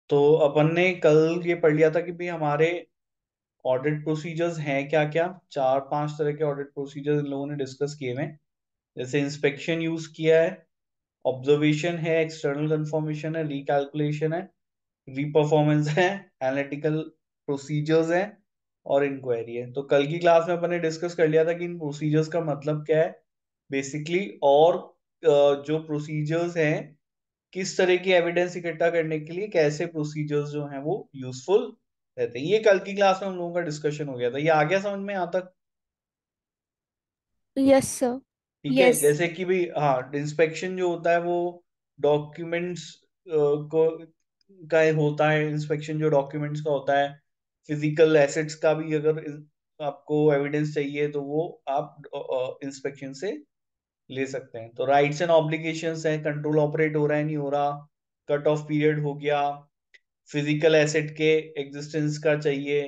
तो अपन ने कल ये पढ़ लिया था कि भाई हमारे ऑडिट प्रोसीजर्स हैं क्या क्या। चार पांच तरह के ऑडिट प्रोसीजर्स इन लोगों ने डिस्कस किए हैं। जैसे इंस्पेक्शन यूज किया है, ऑब्जर्वेशन है, एक्सटर्नल कंफर्मेशन है, रिकैलकुलेशन है, रीपरफॉर्मेंस है, एनालिटिकल प्रोसीजर्स है और इंक्वायरी है। तो कल की क्लास में अपन ने डिस्कस कर लिया था कि इन प्रोसीजर्स का मतलब क्या है बेसिकली, और जो प्रोसीजर्स हैं किस तरह की एविडेंस इकट्ठा करने के लिए कैसे प्रोसीजर्स जो हैं वो यूजफुल रहते हैं। ये कल की क्लास में हम लोगों का डिस्कशन हो गया था। ये आ गया समझ में यहाँ तक? Yes sir. ठीक है। यस। जैसे कि भाई हाँ, इंस्पेक्शन जो होता है वो डॉक्यूमेंट्स को का होता है। इंस्पेक्शन जो डॉक्यूमेंट्स का होता है, फिजिकल एसेट्स का भी अगर आपको एविडेंस चाहिए तो वो आप इंस्पेक्शन से ले सकते हैं। तो राइट्स एंड ऑब्लिगेशंस हैं, कंट्रोल ऑपरेट हो रहा है नहीं हो रहा, कट ऑफ पीरियड हो गया, फिजिकल एसेट के एग्जिस्टेंस का चाहिए,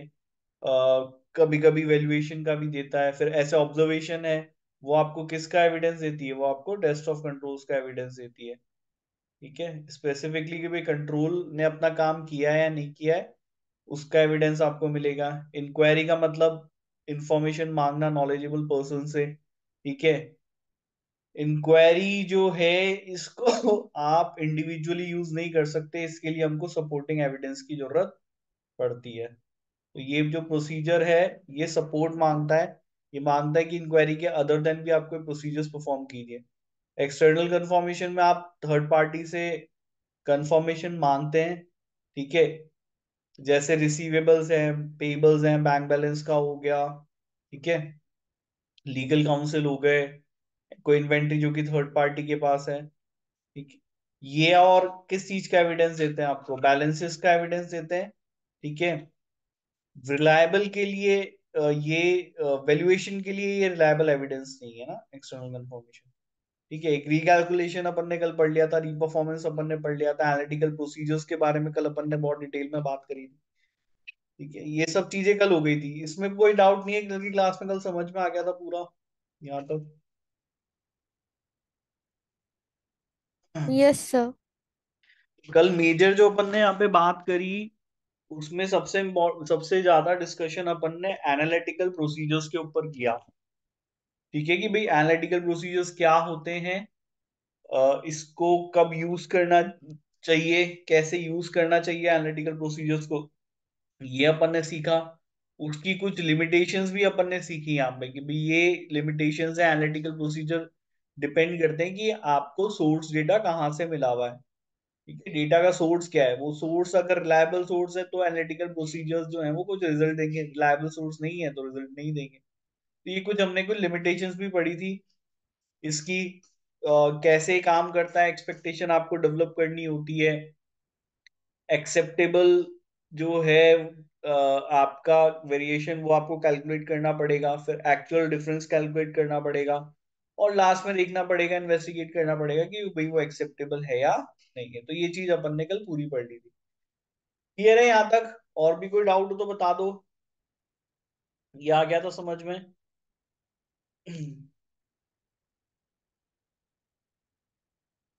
कभी कभी वैल्यूएशन का भी देता है। फिर ऐसे ऑब्जर्वेशन है, वो आपको किसका एविडेंस देती है? वो आपको टेस्ट ऑफ कंट्रोल्स का एविडेंस देती है। ठीक है, स्पेसिफिकली कि भाई कंट्रोल ने अपना काम किया है या नहीं किया है, उसका एविडेंस आपको मिलेगा। इंक्वायरी का मतलब इंफॉर्मेशन मांगना नॉलेजेबल पर्सन से। ठीक है। इंक्वायरी जो है इसको आप इंडिविजुअली यूज नहीं कर सकते, इसके लिए हमको सपोर्टिंग एविडेंस की जरूरत पड़ती है। तो ये जो प्रोसीजर है ये सपोर्ट मांगता है। ये मांगता है कि इंक्वायरी के अदर देन भी आपको प्रोसीजर्स परफॉर्म कीजिए। एक्सटर्नल कंफर्मेशन में आप थर्ड पार्टी से कंफर्मेशन मांगते हैं। ठीक है। जैसे रिसीवेबल्स हैं, पेबल्स हैं, बैंक बैलेंस का हो गया। ठीक है। लीगल काउंसिल हो गए, कोई इन्वेंट्री जो कि थर्ड पार्टी के पास है। ठीक है। ये और किस चीज का एविडेंस देते हैं? आपको बैलेंसेस का एविडेंस देते हैं। ठीक है। रिलायबल के लिए ये वैल्यूएशन के लिए ये रिलायबल एविडेंस नहीं है ना एक्सटर्नल कंफर्मेशन। ठीक है। एक रिकैलकुलेशन अपन ने कल पढ़ लिया था, रीपरफॉर्मेंस अपन ने पढ़ लिया था, एनालिटिकल प्रोसीजर्स के बारे में कल अपन ने बहुत डिटेल में बात करी थी। ठीक है, ये सब चीजें कल हो गई थी, इसमें कोई डाउट नहीं है। कल की क्लास में कल समझ में आ गया था पूरा यहाँ तक? Yes sir. कल मेजर जो अपन ने यहाँ पे बात करी उसमें सबसे ज्यादा डिस्कशन अपन ने एनालिटिकल प्रोसीजर्स के ऊपर किया। ठीक है कि भाई एनालिटिकल प्रोसीजर्स क्या होते हैं, इसको कब यूज करना चाहिए, कैसे यूज करना चाहिए एनालिटिकल प्रोसीजर्स को, ये अपन ने सीखा। उसकी कुछ लिमिटेशंस भी अपन ने सीखी यहाँ पे कि भाई ये लिमिटेशंस है एनालिटिकल प्रोसीजर, डिपेंड करते हैं कि आपको सोर्स डेटा कहाँ से मिला हुआ है। ठीक है, डेटा का सोर्स क्या है, वो सोर्स अगर रिलायबल सोर्स है तो एनालिटिकल प्रोसीजर्स जो है वो कुछ रिजल्ट देंगे, रिलायबल सोर्स नहीं है तो रिजल्ट नहीं देंगे। तो ये कुछ हमने कुछ लिमिटेशंस भी पढ़ी थी इसकी। कैसे काम करता है, एक्सपेक्टेशन आपको डेवलप करनी होती है। एक्सेप्टेबल जो है आपका वेरिएशन वो आपको कैलकुलेट करना पड़ेगा, फिर एक्चुअल डिफरेंस कैलकुलेट करना पड़ेगा, और लास्ट में देखना पड़ेगा, इन्वेस्टिगेट करना पड़ेगा कि भाई वो एक्सेप्टेबल है या नहीं है। तो ये चीज अपन ने कल पूरी पढ़ ली थी। क्लियर है यहाँ तक? और भी कोई डाउट हो तो बता दो। ये आ गया था समझ में?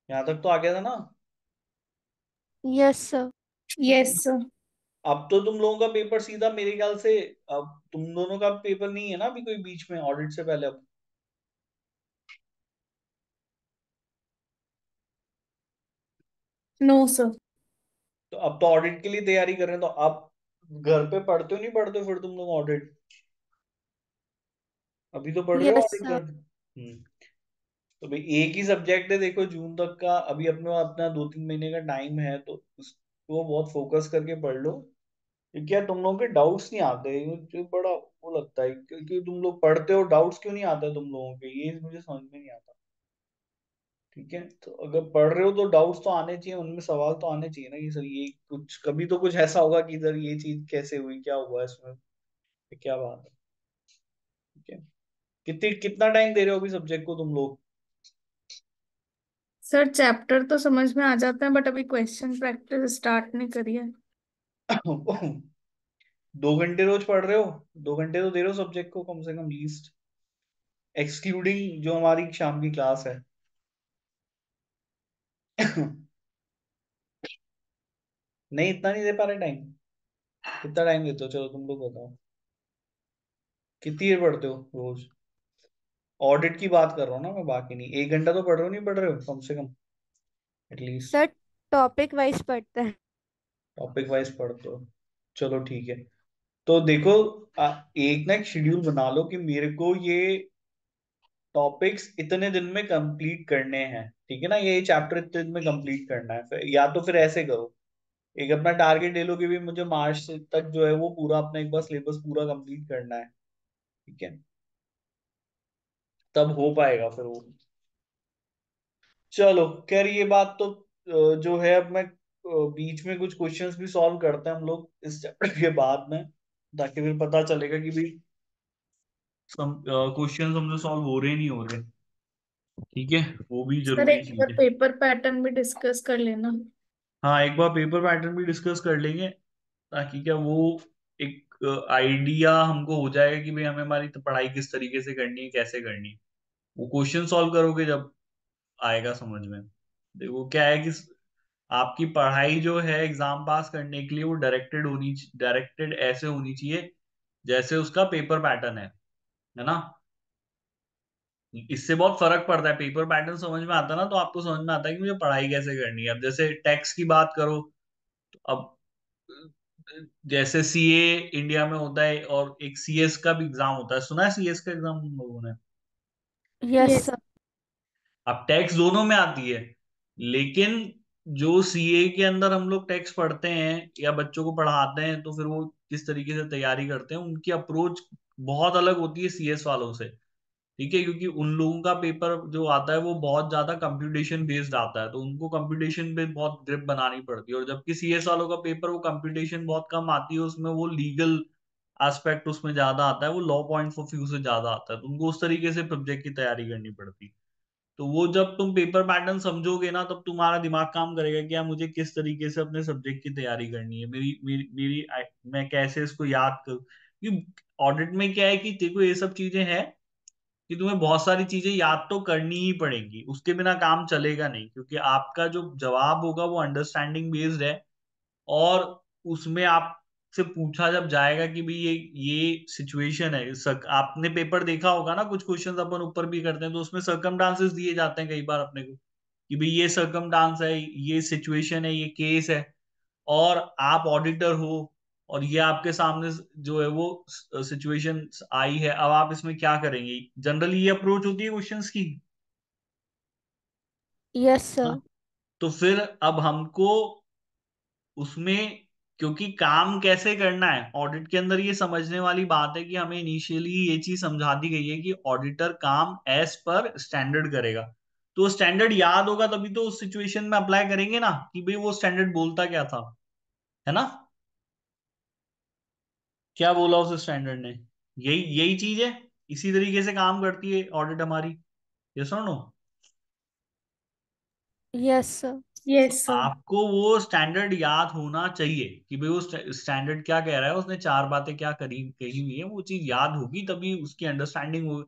यहाँ तक तो आ गया था ना? Yes sir. Yes sir. अब तो तुम लोगों का पेपर सीधा मेरे ख्याल से, अब तुम दोनों का पेपर नहीं है ना अभी कोई बीच में ऑडिट से पहले? अब नो सर। तो अब तो ऑडिट के लिए तैयारी कर रहे हैं, तो अब घर पे पढ़ते हो नहीं पढ़ते हो फिर तुम लोग ऑडिट? अभी तो पढ़ रहे हो यस ऑडिट सर। कर। तो भाई एक ही सब्जेक्ट है देखो जून तक का, अभी अपने अपना 2-3 महीने का टाइम है, तो उसको बहुत फोकस करके पढ़ लो। क्योंकि यार तुम लोगों के डाउट्स नहीं आते, मुझे बड़ा वो लगता है क्योंकि तुम लोग पढ़ते हो, डाउट्स क्यों नहीं आते तुम लोगों के, ये मुझे समझ में नहीं आता। ठीक है, तो अगर पढ़ रहे हो तो डाउट्स तो आने चाहिए, उनमें सवाल तो आने चाहिए ना कि सर ये कुछ कभी तो कुछ ऐसा होगा कि सर ये चीज कैसे हुई, क्या हुआ इसमें, ये क्या बात है। ठीक है। कितना टाइम दे रहे हो अभी सब्जेक्ट को तुम लोग? सर चैप्टर तो समझ में आ जाता है बट अभी क्वेश्चन प्रैक्टिस स्टार्ट नहीं करी है। 2 घंटे रोज पढ़ रहे हो? 2 घंटे तो दे रहे हो सब्जेक्ट को कम से कम लीस्ट, एक्सक्लूडिंग जो हमारी शाम की क्लास है। नहीं, इतना नहीं दे पा रहे टाइम। कितना टाइम देते हो, चलो तुम लोग बताओ, कितनी देर पढ़ते हो रोज? ऑडिट की बात कर रहा हूँ ना मैं, बाकी नहीं। 1 घंटा तो पढ़ रहे हो, नहीं पढ़ रहे हो कम से कम, एटलीस्ट? सर टॉपिक वाइज पढ़ते हैं। टॉपिक वाइज पढ़ते हो, चलो ठीक है। तो देखो, एक ना एक शेड्यूल बना लो कि मेरे को ये टॉपिक्स इतने दिन में कंप्लीट करने हैं, ठीक है ना? ये चैप्टर इतने दिन में कंप्लीट करना है। या तो फिर ऐसे करो, एक अपना टारगेट ले लो कि भी मुझे मार्च तक जो है वो पूरा अपना एक बार सिलेबस पूरा कंप्लीट करना है, ठीक है? तब हो पाएगा फिर वो। चलो खैर, ये बात तो जो है, अब मैं बीच में कुछ क्वेश्चंस भी सॉल्व करते हैं हम लोग इस चैप्टर के बाद में, ताकि फिर पता चलेगा कि भी क्वेश्चंस हमसे सॉल्व हो रहे नहीं हो रहे, ठीक है? वो भी सर जरूरी एक बार चीज है। पेपर पैटर्न भी डिस्कस कर लेना। हाँ, एक बार पेपर पैटर्न भी डिस्कस कर लेंगे, ताकि क्या वो एक आइडिया हमको हो जाएगा कि भाई हमें हमारी तो पढ़ाई किस तरीके से करनी है, कैसे करनी है। वो क्वेश्चन सॉल्व करोगे जब आएगा समझ में। देखो क्या है कि आपकी पढ़ाई जो है एग्जाम पास करने के लिए, वो डायरेक्टेड ऐसे होनी चाहिए जैसे उसका पेपर पैटर्न है ना? इससे बहुत फर्क पड़ता है। पेपर पैटर्न समझ में आता है ना, तो आपको समझ में आता है कि मुझे पढ़ाई कैसे करनी है। अब जैसे टैक्स की बात करो, तो अब जैसे सीए इंडिया में होता है, और एक सीएस का भी एग्जाम होता है। सुना है सीएस का एग्जाम हम लोगों ने? Yes yes. सर। अब टैक्स दोनों में आती है, लेकिन जो सीए के अंदर हम लोग टैक्स पढ़ते हैं या बच्चों को पढ़ाते हैं, तो फिर वो किस तरीके से तैयारी करते हैं, उनकी अप्रोच बहुत अलग होती है सीएस वालों से, ठीक है? क्योंकि उन लोगों का पेपर जो आता है वो बहुत ज्यादा कंप्यूटेशन बेस्ड आता है, तो उनको कंप्यूटेशन पे बहुत ग्रिप बनानी पड़ती है। और जबकि सीएस वालों का पेपर, वो कंप्यूटेशन बहुत कम आती है उसमें, वो लीगल एस्पेक्ट उसमें ज्यादा आता है, वो लॉ पॉइंट ऑफ व्यू से ज्यादा आता है, तो उनको उस तरीके से सब्जेक्ट की तैयारी करनी पड़ती है। तो वो जब तुम पेपर पैटर्न समझोगे ना, तब तुम्हारा दिमाग काम करेगा कि यार मुझे किस तरीके से अपने सब्जेक्ट की तैयारी करनी है, मैं कैसे इसको याद करूँ। क्योंकि ऑडिट में क्या है कि देखो, ये सब चीजें हैं कि तुम्हें बहुत सारी चीजें याद तो करनी ही पड़ेंगी, उसके बिना काम चलेगा नहीं। क्योंकि आपका जो जवाब होगा वो अंडरस्टैंडिंग बेस्ड है, और उसमें आपसे पूछा जब जाएगा कि भाई ये सिचुएशन है, आपने पेपर देखा होगा ना, कुछ क्वेश्चंस अपन ऊपर भी करते हैं, तो उसमें सर्कमडांसेस दिए जाते हैं कई बार अपने को, कि भाई ये सर्कमडांस है, ये सिचुएशन है, ये केस है, और आप ऑडिटर हो, और ये आपके सामने जो है वो सिचुएशन आई है, अब आप इसमें क्या करेंगे। जनरली ये अप्रोच होती है क्वेश्चंस की, यस ना? सर। तो फिर अब हमको उसमें, क्योंकि काम कैसे करना है ऑडिट के अंदर, ये समझने वाली बात है कि हमें इनिशियली ये चीज समझा दी गई है कि ऑडिटर काम एज पर स्टैंडर्ड करेगा। तो स्टैंडर्ड याद होगा तभी तो उस सिचुएशन में अप्लाई करेंगे ना, कि भाई वो स्टैंडर्ड बोलता क्या था, है ना? क्या बोला उस स्टैंडर्ड ने, यही यही चीज है। इसी तरीके से काम करती है ऑडिट हमारी। यस और no? Yes sir. Yes sir. आपको वो स्टैंडर्ड याद होना चाहिए कि भाई वो स्टैंडर्ड क्या कह रहा है, उसने चार बातें क्या करी कही हुई है, वो चीज याद होगी तभी उसकी अंडरस्टैंडिंग होगी।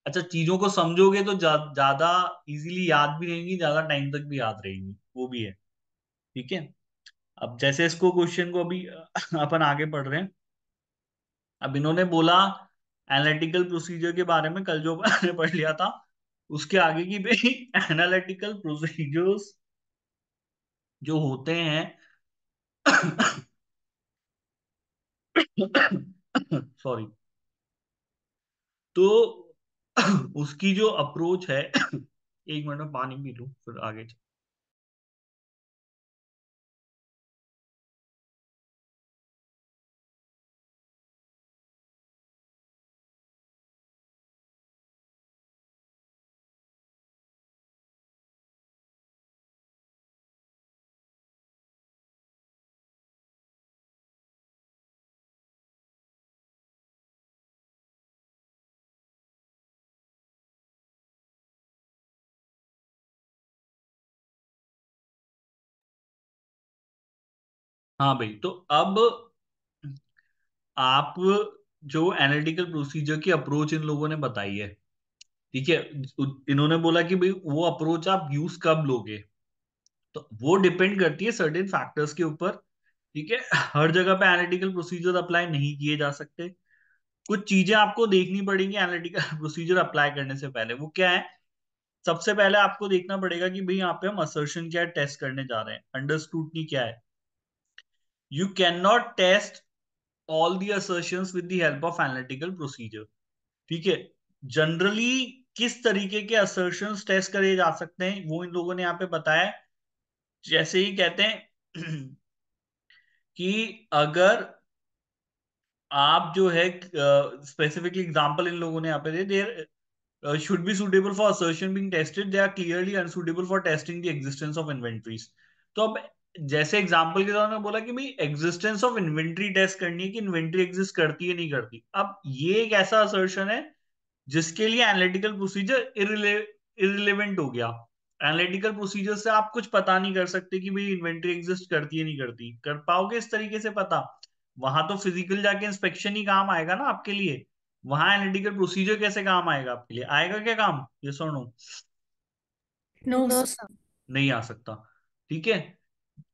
अच्छा, चीजों को समझोगे तो ज्यादा इजीली याद भी रहेंगी, ज्यादा टाइम तक भी याद रहेंगी, वो भी है, ठीक है? अब जैसे इसको क्वेश्चन को अभी अपन आगे पढ़ रहे हैं। अब इन्होंने बोला एनालिटिकल प्रोसीजर के बारे में, कल जो आपने पढ़ लिया था उसके आगे की भाई एनालिटिकल प्रोसीजर्स जो होते हैं सॉरी, तो उसकी जो अप्रोच है, एक मिनट में पानी पी लूं फिर आगे हाँ भाई, तो अब आप जो एनालिटिकल प्रोसीजर की अप्रोच इन लोगों ने बताई है, ठीक है? इन्होंने बोला कि भाई वो अप्रोच आप यूज कब लोगे, तो वो डिपेंड करती है सर्टेन फैक्टर्स के ऊपर, ठीक है, हर जगह पे एनालिटिकल प्रोसीजर अप्लाई नहीं किए जा सकते। कुछ चीजें आपको देखनी पड़ेंगी एनालिटिकल प्रोसीजर अप्लाई करने से पहले। वो क्या है? सबसे पहले आपको देखना पड़ेगा कि भाई यहाँ पे हम असर्शन क्या टेस्ट करने जा रहे हैं, अंडर स्क्रूटनी क्या है। You can not test all the assertions with the help of analytical procedure। ठीक है, जनरली किस तरीके के assertions टेस्ट करे जा सकते हैं वो इन लोगों ने यहाँ पे बताया। जैसे ही कहते हैं कि अगर आप जो है स्पेसिफिकली एग्जांपल इन लोगों ने यहाँ पे they, there should be suitable for assertion being tested, they are clearly unsuitable for testing the existence of inventories. तो अब जैसे एग्जांपल के दौरान मैं बोला कि भाई एग्जिस्टेंस ऑफ इन्वेंट्री टेस्ट करनी है कि इन्वेंट्री एग्जिस्ट करती है नहीं करती। अब ये एक ऐसा असर्शन है जिसके लिए एनालिटिकल प्रोसीजर इरिलेवेंट हो गया। एनालिटिकल प्रोसीजर से आप कुछ पता नहीं कर सकते कि भाई इन्वेंट्री एग्जिस्ट करती है नहीं करती। कर पाओगे इस तरीके से पता? वहां तो फिजिकल जाके इंस्पेक्शन ही काम आएगा ना आपके लिए। वहां एनालिटिकल प्रोसीजर कैसे काम आएगा आपके लिए? आएगा क्या काम? ये सुनो, नो नो सर। सर। नहीं आ सकता। ठीक है,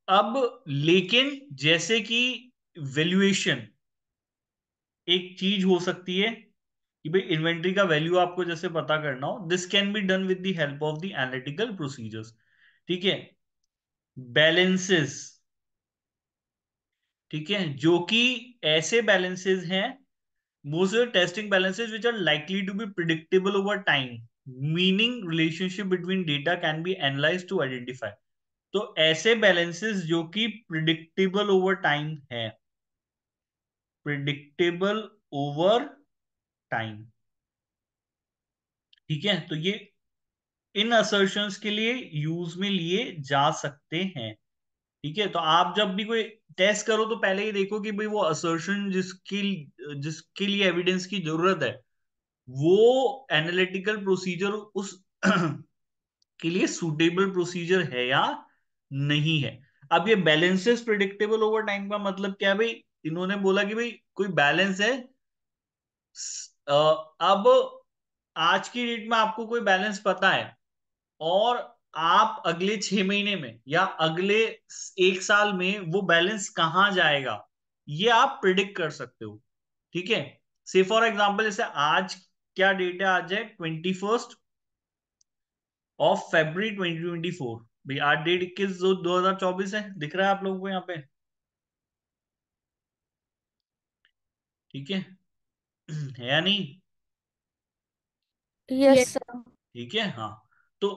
अब लेकिन जैसे कि वैल्यूएशन एक चीज हो सकती है कि भाई इन्वेंट्री का वैल्यू आपको जैसे पता करना हो, this can be done with the help of the analytical procedures. ठीक है, बैलेंसेस, ठीक है, जो कि ऐसे बैलेंसेस हैं, most testing balances which are likely to be predictable over time, meaning relationship between data can be analyse to identify. तो ऐसे बैलेंसेस जो कि प्रिडिक्टेबल ओवर टाइम है, प्रिडिक्टेबल ओवर टाइम। ठीक है, तो ये इन असर्शंस के लिए यूज में लिए जा सकते हैं। ठीक है, तो आप जब भी कोई टेस्ट करो तो पहले ही देखो कि भाई वो असर्शन जिसके लिए एविडेंस की जरूरत है वो एनालिटिकल प्रोसीजर उस के लिए सूटेबल प्रोसीजर है या नहीं है। अब ये बैलेंसेस प्रिडिक्टेबल ओवर टाइम का मतलब क्या है भाई? इन्होंने बोला कि भाई कोई बैलेंस है, अब आज की डेट में आपको कोई बैलेंस पता है और आप अगले 6 महीने में या अगले 1 साल में वो बैलेंस कहां जाएगा ये आप प्रिडिक्ट कर सकते हो। ठीक है, से फॉर एग्जाम्पल जैसे आज क्या डेट है? आज है 21 February 2024। भाई आज डेट 21/2/2024 है, दिख रहा है आप लोगों को यहाँ पे? ठीक है, है या नहीं? Yes yes. सर। ठीक है, हाँ। तो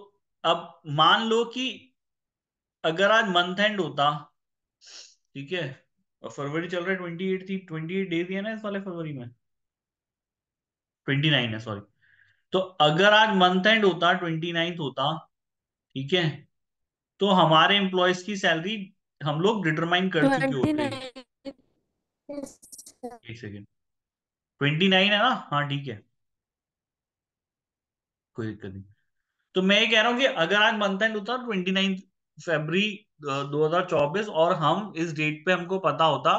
अब मान लो कि अगर आज मंथ एंड होता, ठीक है, और फरवरी चल रहा है 28 थी, 28 डेज है ना इस वाले फरवरी में, 29 है सॉरी। तो अगर आज मंथ एंड होता, 29th होता, ठीक है, तो हमारे एम्प्लॉयज की सैलरी हम लोग डिटरमाइन कर चुके 29। होते। एक सेकेंड, 29 है ना? हाँ ठीक है, कोई दिक्कत नहीं। तो मैं ये कह रहा हूँ कि अगर आज मंथ एंड होता 29 फरवरी 2024 और हम इस डेट पे हमको पता होता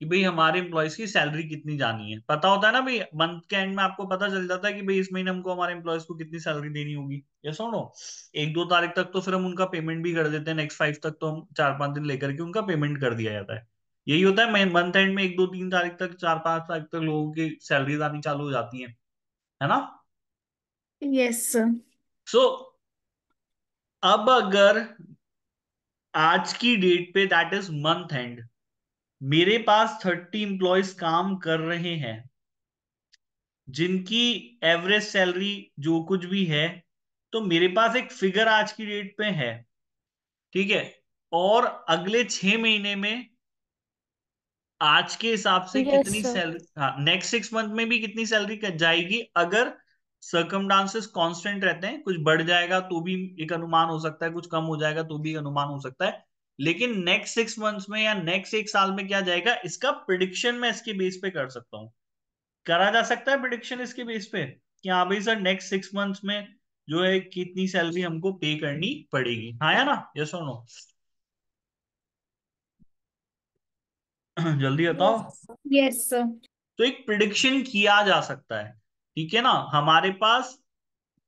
कि भाई हमारे एम्प्लॉयज की सैलरी कितनी जानी है, पता होता है ना भाई, मंथ के एंड में आपको पता चल जाता है कि भाई इस महीने हमको हमारे एम्प्लॉयज को कितनी सैलरी देनी होगी। ये सुनो, 1-2 तारीख तक तो फिर हम उनका पेमेंट भी कर देते हैं, नेक्स्ट 5 तक तो हम 4-5 दिन लेकर के उनका पेमेंट कर दिया जाता है। यही होता है मंथ एंड में 1-2-3 तारीख तक, 4-5 तारीख तक लोगों की सैलरी आनी चालू हो जाती है ना? Yes sir. सो अब अगर आज की डेट पे दैट इज मंथ एंड मेरे पास 30 एम्प्लॉयज काम कर रहे हैं जिनकी एवरेज सैलरी जो कुछ भी है, तो मेरे पास एक फिगर आज की डेट पे है। ठीक है, और अगले 6 महीने में आज के हिसाब से यस कितनी सर। सैलरी, हाँ नेक्स्ट 6 मंथ में भी कितनी सैलरी जाएगी, अगर सर्कमडांसेस कांस्टेंट रहते हैं, कुछ बढ़ जाएगा तो भी एक अनुमान हो सकता है, कुछ कम हो जाएगा तो भी एक अनुमान हो सकता है। लेकिन नेक्स्ट 6 मंथ्स में या नेक्स्ट 1 साल में क्या जाएगा, इसका प्रिडिक्शन मैं इसके बेस पे कर सकता हूँ। करा जा सकता है प्रिडिक्शन इसके बेस पे कि हाँ भाई सर नेक्स्ट 6 मंथ्स में जो है कितनी सैलरी हमको पे करनी पड़ेगी। हाँ या ना? यस और नो? जल्दी बताओ। Yes sir. Yes sir. तो एक प्रिडिक्शन किया जा सकता है। ठीक है ना, हमारे पास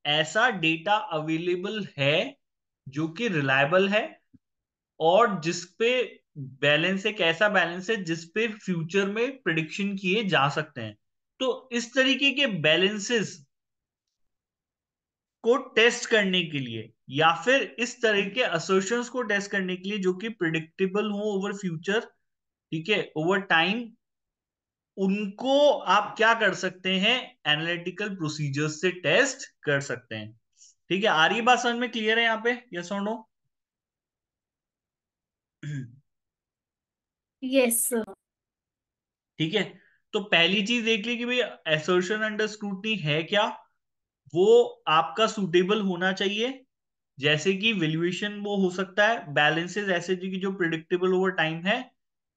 ऐसा डेटा अवेलेबल है जो कि रिलायबल है और जिस पे बैलेंस एक ऐसा बैलेंस है जिसपे फ्यूचर में प्रिडिक्शन किए जा सकते हैं। तो इस तरीके के बैलेंसेस को टेस्ट करने के लिए या फिर इस तरह के असर्शंस को टेस्ट करने के लिए जो कि प्रिडिक्टेबल हो ओवर फ्यूचर, ठीक है, ओवर टाइम, उनको आप क्या कर सकते हैं, एनालिटिकल प्रोसीजर्स से टेस्ट कर सकते हैं। ठीक है, आ रही बात समझ में, क्लियर है यहाँ पे, यस और नो? Yes sir. ठीक है, तो पहली चीज देख ली कि भाई एसर्शन अंडर स्क्रूटनी है क्या। वो आपका सूटेबल होना चाहिए, जैसे कि वैल्यूएशन वो हो सकता है, बैलेंसेस ऐसे जो कि जो प्रिडिक्टेबल ओवर टाइम है,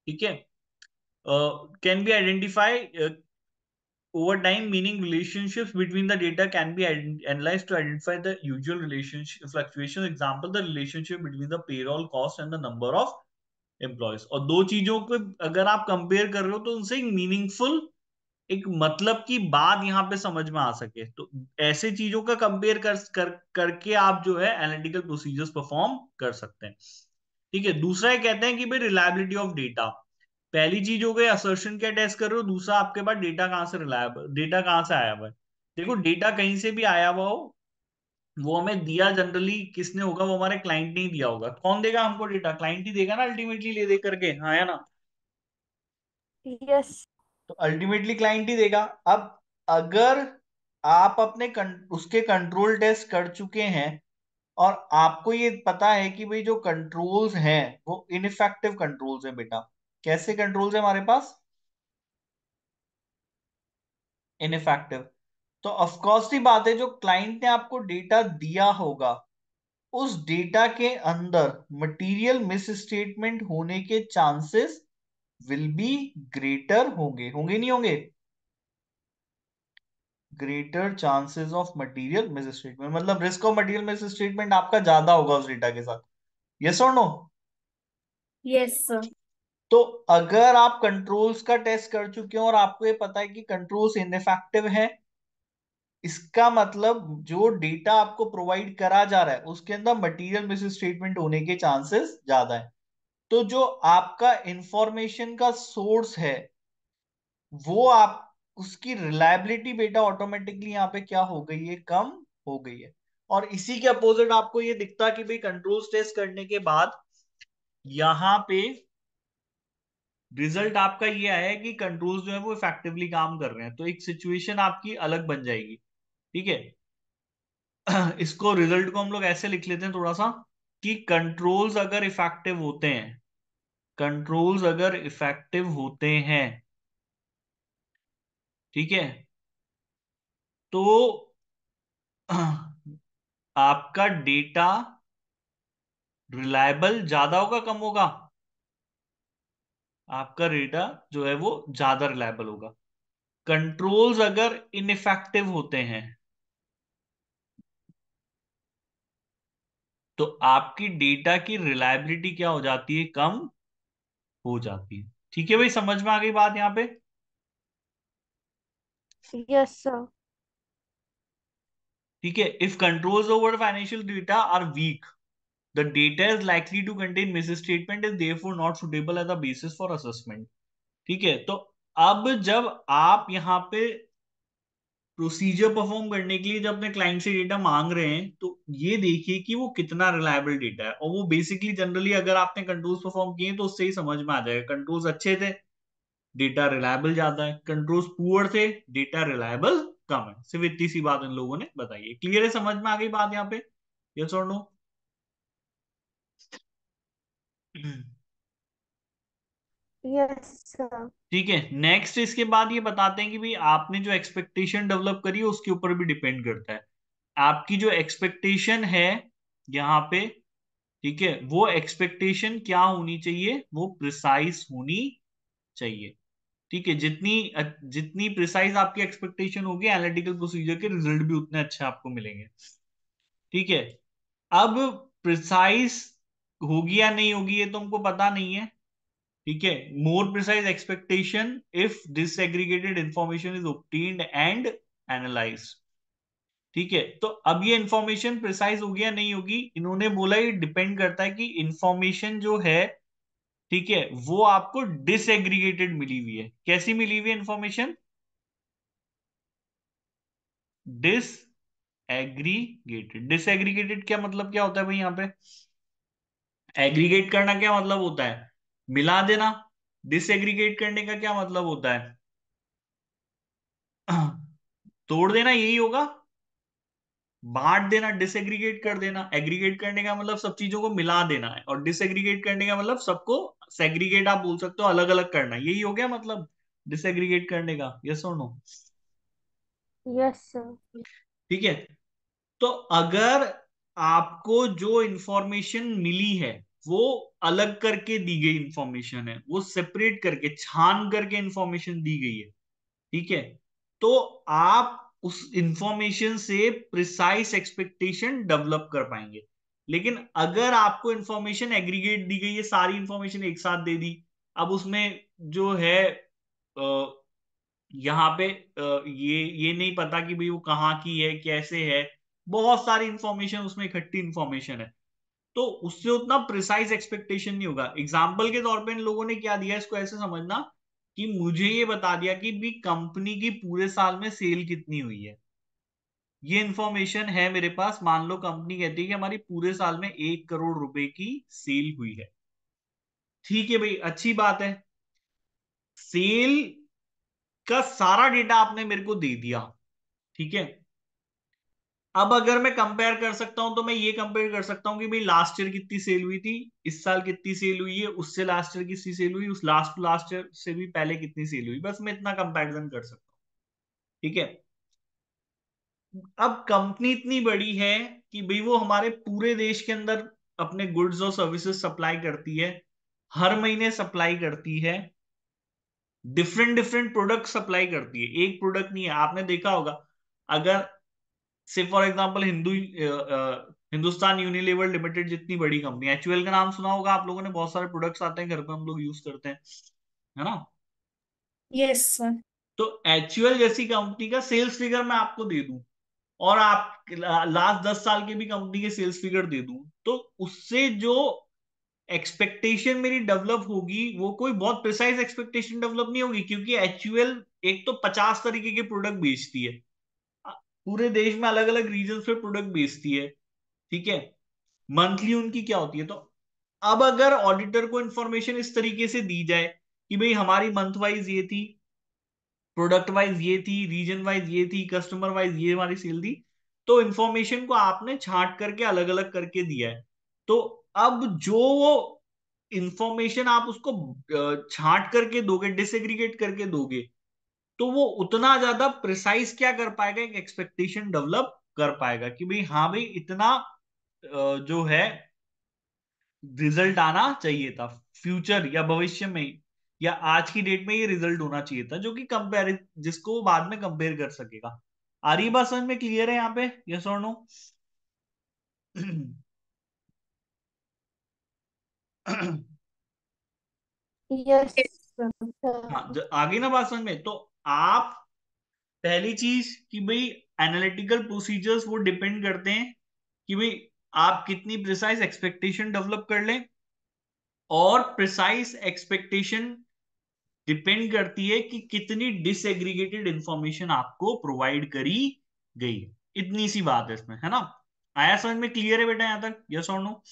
ठीक है, can be identify over time, meaning relationships between the data can be analyzed to identify the usual relationship fluctuations. Example, the relationship between the payroll cost and the number of employees. और दो चीजों को अगर आप compare कर रहे हो तो उनसे एक मीनिंगफुल, एक मतलब की बात यहाँ पे समझ में आ सके, तो ऐसे चीजों का कंपेयर करके आप जो है एनालिटिकल प्रोसीजर्स परफॉर्म कर सकते हैं। ठीक है, दूसरा ये कहते हैं कि भाई रिलायबिलिटी ऑफ डेटा। पहली चीज हो गई असर्शन क्या टेस्ट कर रहे हो, दूसरा आपके पास डेटा कहाँ से रिलायबल, डेटा कहाँ से आया हुआ है। देखो डेटा कहीं से भी आया हुआ हो, वो हमें दिया जनरली किसने होगा, वो हमारे क्लाइंट ने ही दिया होगा। कौन देगा हमको डेटा, क्लाइंट ही देगा ना अल्टीमेटली, ले दे करके, हाँ या ना? यस। तो अल्टीमेटली क्लाइंट ही देगा। अब अगर आप अपने उसके कंट्रोल टेस्ट कर चुके हैं और आपको ये पता है कि भाई जो कंट्रोल्स हैं वो इनइफेक्टिव कंट्रोल्स हैं बेटा, कैसे कंट्रोल्स हैं हमारे पास, इनइफेक्टिव, तो ऑफकोर्स की बात है जो क्लाइंट ने आपको डेटा दिया होगा उस डेटा के अंदर मटेरियल मिस स्टेटमेंट होने के चांसेस विल बी ग्रेटर, होंगे होंगे नहीं होंगे, greater chances of material misstatement, मतलब risk of material misstatement आपका ज्यादा होगा उस डेटा के साथ, यस और नो? Yes sir. तो अगर आप कंट्रोल्स का टेस्ट कर चुके हो और आपको ये पता है कि कंट्रोल्स इनइफेक्टिव है, इसका मतलब जो डेटा आपको प्रोवाइड करा जा रहा है उसके अंदर मटेरियल मिस स्टेटमेंट होने के चांसेस ज्यादा है। तो जो आपका इंफॉर्मेशन का सोर्स है वो आप, उसकी रिलायबिलिटी बेटा ऑटोमेटिकली यहाँ पे क्या हो गई है, कम हो गई है। और इसी के अपोजिट आपको ये दिखता कि भाई कंट्रोल्स टेस्ट करने के बाद यहाँ पे रिजल्ट आपका ये आया है कि कंट्रोल्स जो है वो इफेक्टिवली काम कर रहे हैं, तो एक सिचुएशन आपकी अलग बन जाएगी। ठीक है, इसको रिजल्ट को हम लोग ऐसे लिख लेते हैं थोड़ा सा, कि कंट्रोल्स अगर इफेक्टिव होते हैं, कंट्रोल्स अगर इफेक्टिव होते हैं, ठीक है, तो आपका डेटा रिलायबल ज्यादा होगा कम होगा, आपका डेटा जो है वो ज्यादा रिलायबल होगा। कंट्रोल्स अगर इनइफेक्टिव होते हैं तो आपकी डेटा की रिलायबिलिटी क्या हो जाती है, कम हो जाती है। ठीक है भाई, समझ में आ गई बात यहाँ पे? Yes sir. ठीक है, if controls over financial data are weak, the data is likely to contain misstatement is therefore not suitable as a basis for assessment। ठीक है, तो अब जब आप यहाँ पे प्रोसीजर परफॉर्म करने के लिए जब अपने क्लाइंट से डेटा मांग रहे हैं तो ये देखिए कि वो कितना रिलायबल डेटा है, और वो बेसिकली जनरली अगर आपने कंट्रोल्स परफॉर्म किए तो उससे ही समझ में आ जाएगा। कंट्रोल्स अच्छे थे, डेटा रिलायबल ज्यादा है, कंट्रोल्स पुअर थे, डेटा रिलायबल कम है। सिर्फ इतनी सी बात इन लोगों ने बताई है। क्लियर है, समझ में आ गई बात यहाँ पे, यस और नो? Yes sir. ठीक है, नेक्स्ट इसके बाद ये बताते हैं कि भाई आपने जो एक्सपेक्टेशन डेवलप करी है उसके ऊपर भी डिपेंड करता है। आपकी जो एक्सपेक्टेशन है यहाँ पे, ठीक है, वो एक्सपेक्टेशन क्या होनी चाहिए, वो प्रिसाइज होनी चाहिए। ठीक है, जितनी जितनी प्रिसाइज आपकी एक्सपेक्टेशन होगी एनालिटिकल प्रोसीजर के रिजल्ट भी उतने अच्छे आपको मिलेंगे। ठीक है, अब प्रिसाइज होगी या नहीं होगी ये तो हमको पता नहीं है। ठीक है, more precise expectation if disaggregated information is obtained and analysed. ठीक है, तो अब ये इंफॉर्मेशन प्रिसाइज होगी या नहीं होगी, इन्होंने बोला ये डिपेंड करता है कि इंफॉर्मेशन जो है, ठीक है, वो आपको डिसएग्रीगेटेड मिली हुई है। कैसी मिली हुई है इंफॉर्मेशन? डिसएग्रीगेटेड। डिसएग्रीगेटेड क्या मतलब, क्या होता है भाई यहाँ पे? एग्रीगेट करना क्या मतलब होता है? मिला देना। डिसएग्रीगेट करने का क्या मतलब होता है? तोड़ देना, यही होगा। बांट देना, डिसएग्रीगेट कर देना। एग्रीगेट करने का मतलब सब चीजों को मिला देना है, और डिसएग्रीगेट करने का मतलब सबको सेग्रीगेट आप बोल सकते हो, अलग अलग करना। यही हो गया मतलब डिसएग्रीगेट करने का। यस और नो? Yes sir. ठीक है। तो अगर आपको जो इंफॉर्मेशन मिली है वो अलग करके दी गई इंफॉर्मेशन है, वो सेपरेट करके छान करके इंफॉर्मेशन दी गई है, ठीक है, तो आप उस इंफॉर्मेशन से प्रिसाइज एक्सपेक्टेशन डेवलप कर पाएंगे। लेकिन अगर आपको इंफॉर्मेशन एग्रीगेट दी गई है, सारी इंफॉर्मेशन एक साथ दे दी, अब उसमें जो है यहाँ पे ये नहीं पता कि भाई वो कहाँ की है, कैसे है, बहुत सारी इंफॉर्मेशन उसमें, इकट्ठी इंफॉर्मेशन है, तो उससे उतना प्रिसाइज एक्सपेक्टेशन नहीं होगा। एग्जाम्पल के तौर पे इन लोगों ने क्या दिया, इसको ऐसे समझना कि मुझे ये बता दिया कि भी कंपनी की पूरे साल में सेल कितनी हुई है। ये इंफॉर्मेशन है मेरे पास। मान लो कंपनी कहती है कि हमारी पूरे साल में 1 करोड़ रुपए की सेल हुई है। ठीक है भाई, अच्छी बात है। सेल का सारा डेटा आपने मेरे को दे दिया, ठीक है। अब अगर मैं कंपेयर कर सकता हूं तो मैं ये कंपेयर कर सकता हूं कि भाई लास्ट ईयर कितनी सेल हुई थी, इस साल कितनी सेल हुई है, उससे लास्ट ईयर कितनी सेल हुई, उस लास्ट ईयर से भी पहले कितनी सेल हुई। बस मैं इतना कंपैरिजन कर सकता हूँ, ठीक है। अब कंपनी इतनी बड़ी है कि भाई वो हमारे पूरे देश के अंदर अपने गुड्स और सर्विसेज सप्लाई करती है, हर महीने सप्लाई करती है, डिफरेंट डिफरेंट प्रोडक्ट सप्लाई करती है, एक प्रोडक्ट नहीं है। आपने देखा होगा, अगर से for example Hindustan Unilever limited जितनी बड़ी कंपनी, एचयूएल का नाम सुना होगा आप लोगों ने, बहुत सारे प्रोडक्ट्स आते हैं घर पे, हम लोग यूज करते हैं, है ना। Yes sir. तो एचयूएल जैसी कंपनी का सेल्स फिगर मैं आपको दे दूं, और आप लास्ट 10 साल के भी कंपनी के सेल्स फिगर दे दूं, तो उससे जो एक्सपेक्टेशन मेरी डेवलप होगी वो कोई बहुत प्रिसाइज एक्सपेक्टेशन डेवलप नहीं होगी, क्योंकि एचयूएल एक तो 50 तरीके के प्रोडक्ट बेचती है, पूरे देश में अलग अलग रीजन पे प्रोडक्ट बेचती है, ठीक है। मंथली उनकी क्या होती है। तो अब अगर ऑडिटर को इंफॉर्मेशन इस तरीके से दी जाए कि भाई हमारी मंथ वाइज ये थी, प्रोडक्ट वाइज ये थी, रीजन वाइज ये थी, कस्टमर वाइज ये हमारी सेल थी, तो इंफॉर्मेशन को आपने छांट करके अलग अलग करके दिया है, तो अब जो वो इंफॉर्मेशन आप उसको छांट करके दोगे, डिसएग्रीगेट करके दोगे, तो वो उतना ज्यादा प्रिसाइज क्या कर पाएगा, एक एक्सपेक्टेशन डेवलप कर पाएगा कि भाई हाँ भाई इतना जो है रिजल्ट आना चाहिए था फ्यूचर या भविष्य में, या आज की डेट में ये रिजल्ट होना चाहिए था, जो कि कंपेयर, जिसको वो बाद में कंपेयर कर सकेगा। आ रही बात समझ में? क्लियर है यहाँ पे? यस और नो? Yes sir. हाँ, आगे ना बात समझ में। तो आप पहली चीज कि भाई एनालिटिकल प्रोसीजर्स वो डिपेंड करते हैं कि भाई आप कितनी प्रिसाइज एक्सपेक्टेशन डेवलप कर लें, और प्रिसाइज एक्सपेक्टेशन डिपेंड करती है कि कितनी डिसएग्रीगेटेड इंफॉर्मेशन आपको प्रोवाइड करी गई है। इतनी सी बात है इसमें, है ना। आया समझ में? क्लियर है बेटा यहाँ तक? यस और नो?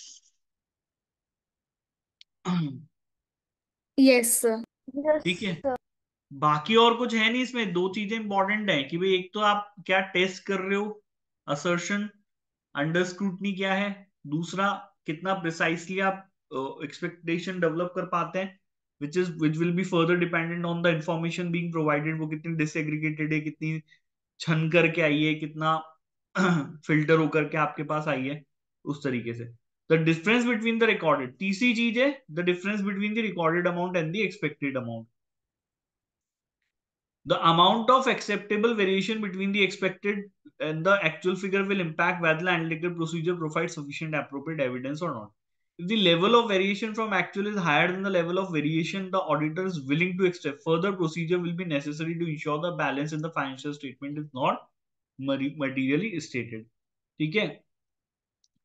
Yes sir. यस ठीक है। सर। बाकी और कुछ है नहीं इसमें। दो चीजें इंपॉर्टेंट है कि भाई एक तो आप क्या टेस्ट कर रहे हो, असर्शन, अंडर स्क्रूटनी क्या है, दूसरा कितना प्रिसाइसली आप एक्सपेक्टेशन डेवलप कर पाते हैं, which will be further dependent on the information being provided, वो कितनी डिसएग्रीगेटेड है, कितनी छन करके आई है, कितना फिल्टर होकर के आपके पास आई है, उस तरीके से। The difference between the recorded, तीसरी चीज है the difference between the recorded amount and the expected amount. The amount of acceptable variation between the expected and the actual figure will impact whether the analytical procedure provides sufficient appropriate evidence or not. If the level of variation from actual is higher than the level of variation the auditor is willing to accept, further procedure will be necessary to ensure the balance in the financial statement is not materially stated. ठीक है।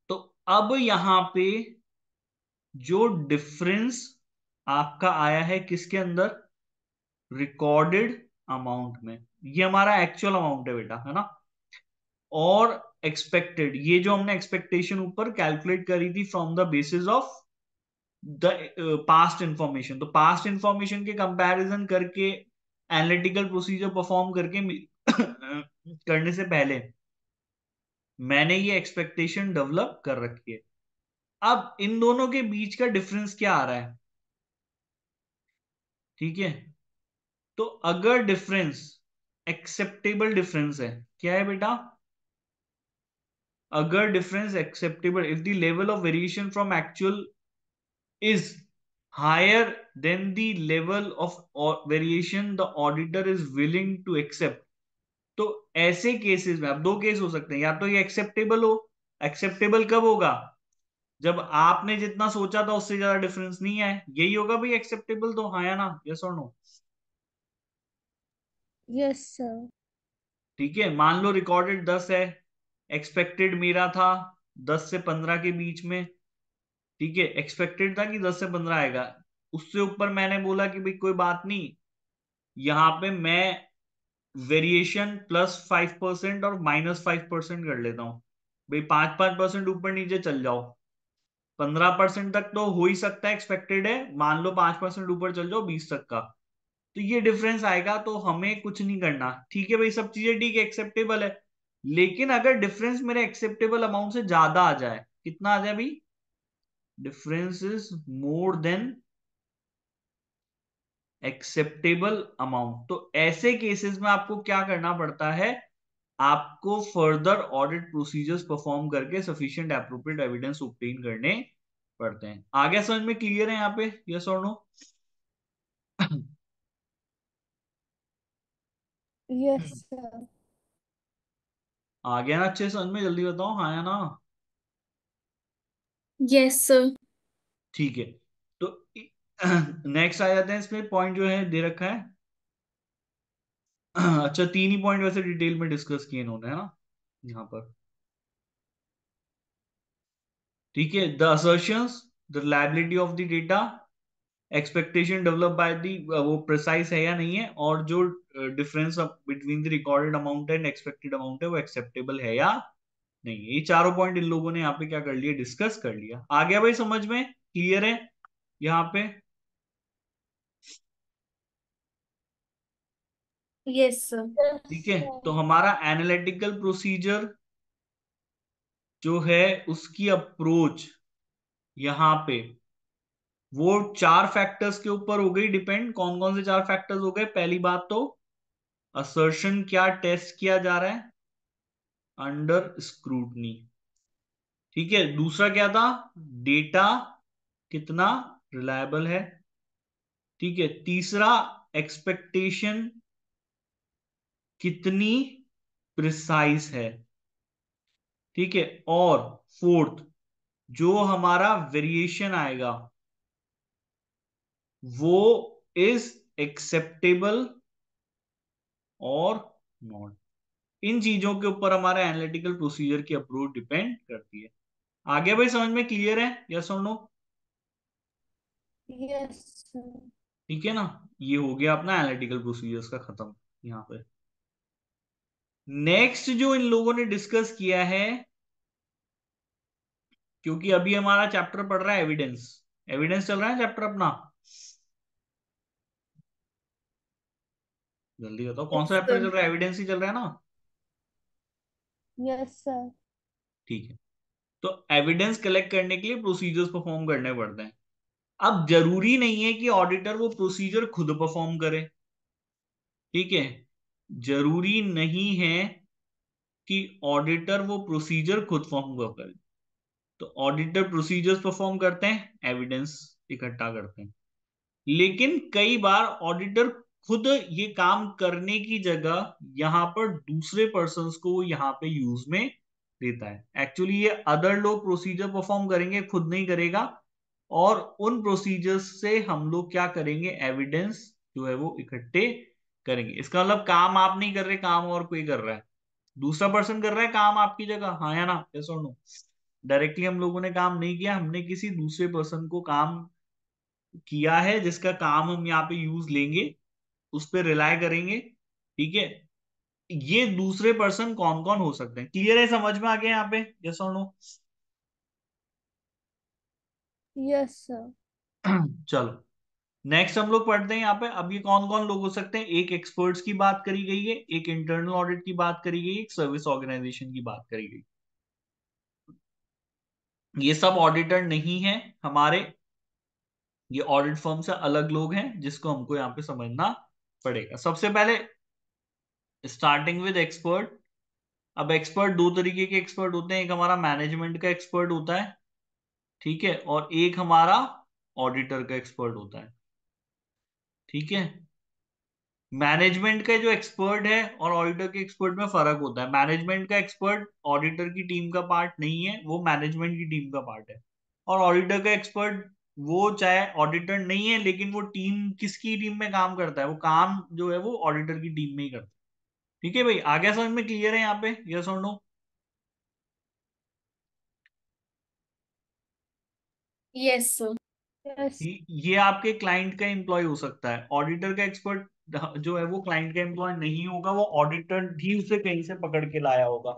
तो अब यहाँ पे जो difference आपका आया है किसके अंदर, रिकॉर्डेड अमाउंट में। ये हमारा एक्चुअल अमाउंट है बेटा, है ना। और एक्सपेक्टेड, ये जो हमने एक्सपेक्टेशन ऊपर कैलकुलेट करी थी from the basis of the past information, तो पास्ट इंफॉर्मेशन के कंपैरिजन करके एनालिटिकल प्रोसीजर परफॉर्म करके करने से पहले मैंने ये एक्सपेक्टेशन डेवलप कर रखी है। अब इन दोनों के बीच का डिफरेंस क्या आ रहा है, ठीक है। तो अगर डिफरेंस एक्सेप्टेबल डिफरेंस है, क्या है बेटा, अगर difference acceptable, if the level of variation from actual is higher than the level of variation the auditor is willing to accept, तो ऐसे केसेस में अब दो केस हो सकते हैं, या तो ये एक्सेप्टेबल हो, एक्सेप्टेबल कब होगा, जब आपने जितना सोचा था उससे ज्यादा डिफरेंस नहीं है, यही होगा भाई एक्सेप्टेबल, तो हाँ या ना, यस और नो। Yes sir. ठीक है, मान लो रिकॉर्डेड 10 है, एक्सपेक्टेड मेरा था 10 से 15 के बीच में, ठीक है, एक्सपेक्टेड था कि 10 से 15 आएगा, उससे ऊपर मैंने बोला कि भाई कोई बात नहीं, यहां पे मैं वेरिएशन +5% और -5% कर लेता हूं, भाई 5-5% ऊपर नीचे चल जाओ, 15% तक तो हो ही सकता है, एक्सपेक्टेड है, मान लो 5% ऊपर चल जाओ 20 तक का, तो ये डिफरेंस आएगा, तो हमें कुछ नहीं करना, ठीक है भाई, सब चीजें ठीक है, एक्सेप्टेबल है। लेकिन अगर डिफरेंस मेरे एक्सेप्टेबल अमाउंट से ज्यादा आ जाए, कितना आ जाए भाई, difference is more than acceptable amount, तो ऐसे केसेस में आपको क्या करना पड़ता है, आपको फर्दर ऑडिट प्रोसीजर्स परफॉर्म करके सफिशिएंट एप्रोप्रिएट एविडेंस ऑब्टेन करने पड़ते हैं। आगे समझ में क्लियर है यहाँ पे, यस और नो? Yes sir. आ गया ना अच्छे समझ में, जल्दी बताओ हाँ या ना। Yes sir. ठीक है, तो नेक्स्ट आ जाते हैं, इसमें पॉइंट जो है दे रखा है। अच्छा, तीन ही पॉइंट वैसे डिटेल में डिस्कस किए इन्होंने, है ना, यहाँ पर। ठीक है, the assertions, the liability of the data, expectation develop by the, वो प्रिसाइज है या नहीं है, और जो difference between the recorded amount and expected amount है वो एक्सेप्टेबल है या नहीं है। ये चारों पॉइंट इन लोगों ने यहाँ पे क्या कर लिया, डिस्कस कर लिया। आ गया भाई समझ में, क्लियर है यहाँ पे? Yes sir. यस ठीक है, तो सर। हमारा एनालिटिकल प्रोसीजर जो है उसकी अप्रोच यहाँ पे, वो चार फैक्टर्स के ऊपर हो गई डिपेंड। कौन कौन से चार फैक्टर्स हो गए, पहली बात तो असर्शन क्या टेस्ट किया जा रहा है अंडर स्क्रूटनी, ठीक है। दूसरा क्या था, डेटा कितना रिलायबल है, ठीक है। तीसरा, एक्सपेक्टेशन कितनी प्रिसाइज है, ठीक है। और फोर्थ, जो हमारा वेरिएशन आएगा वो इज एक्सेप्टेबल और नॉट। इन चीजों के ऊपर हमारा एनालिटिकल प्रोसीजर की अप्रोच डिपेंड करती है। आगे भाई समझ में क्लियर है, यस और नो? Yes sir. ठीक है ना, ये हो गया अपना एनालिटिकल प्रोसीजर्स का खत्म यहाँ पे। नेक्स्ट जो इन लोगों ने डिस्कस किया है, क्योंकि अभी हमारा चैप्टर पढ़ रहा है एविडेंस, एविडेंस चल रहा है चैप्टर अपना, जल्दी बताओ कौन यस सा चैप्टर सर। चल रहा है, एविडेंस ही चल रहा है ना। Yes sir. ठीक है, तो एविडेंस कलेक्ट करने के लिए प्रोसीजर्स परफॉर्म करने पड़ते हैं। अब जरूरी नहीं है कि ऑडिटर वो प्रोसीजर खुद परफॉर्म करे, ठीक है, जरूरी नहीं है कि ऑडिटर वो प्रोसीजर खुद फॉर्म करे, तो ऑडिटर प्रोसीजर्स परफॉर्म करते हैं, एविडेंस इकट्ठा करते हैं। लेकिन कई बार ऑडिटर खुद ये काम करने की जगह यहां पर दूसरे पर्सन को यहां पे यूज में देता है। एक्चुअली ये अदर लोग प्रोसीजर परफॉर्म करेंगे, खुद नहीं करेगा, और उन प्रोसीजर्स से हम लोग क्या करेंगे, एविडेंस जो है वो इकट्ठे करेंगे। इसका मतलब काम आप नहीं कर रहे, काम और कोई कर रहा है, दूसरा पर्सन कर रहा है काम आपकी जगह, हाँ या ना, यस और नो? डायरेक्टली हम लोगों ने काम नहीं किया, हमने किसी दूसरे पर्सन को काम किया है, जिसका काम हम यहाँ पे यूज लेंगे, उस पर रिलाय करेंगे, ठीक है। ये दूसरे पर्सन कौन कौन हो सकते हैं? क्लियर है? समझ में आ गया यहाँ पे? यस और नो? Yes sir. चलो नेक्स्ट हम लोग पढ़ते हैं यहाँ पे। अब ये कौन कौन लोग हो सकते हैं? एक एक्सपर्ट्स की बात करी गई है, एक इंटरनल ऑडिट की बात करी गई है, एक सर्विस ऑर्गेनाइजेशन की बात करी गई। ये सब ऑडिटर नहीं है हमारे, ये ऑडिट फर्म से अलग लोग हैं, जिसको हमको यहाँ पे समझना पड़ेगा। सबसे पहले स्टार्टिंग विद एक्सपर्ट। अब एक्सपर्ट दो तरीके के एक्सपर्ट होते हैं, एक हमारा मैनेजमेंट का एक्सपर्ट होता है, ठीक है, और एक हमारा ऑडिटर का एक्सपर्ट होता है, ठीक है। मैनेजमेंट का जो एक्सपर्ट है और ऑडिटर के एक्सपर्ट में फर्क होता है। मैनेजमेंट का एक्सपर्ट ऑडिटर की टीम का पार्ट नहीं है, वो मैनेजमेंट की टीम का पार्ट है। और ऑडिटर का एक्सपर्ट, वो चाहे ऑडिटर नहीं है, लेकिन वो टीम, किसकी टीम में काम करता है, वो काम जो है वो ऑडिटर की टीम में ही करता है। ठीक है भाई, आगे समझ में क्लियर है यहाँ पे? यस और नो? Yes sir. यस। ये आपके क्लाइंट का एम्प्लॉय हो सकता है। ऑडिटर का एक्सपर्ट जो है वो क्लाइंट का एम्प्लॉय नहीं होगा, वो ऑडिटर ही उसे कहीं से पकड़ के लाया होगा।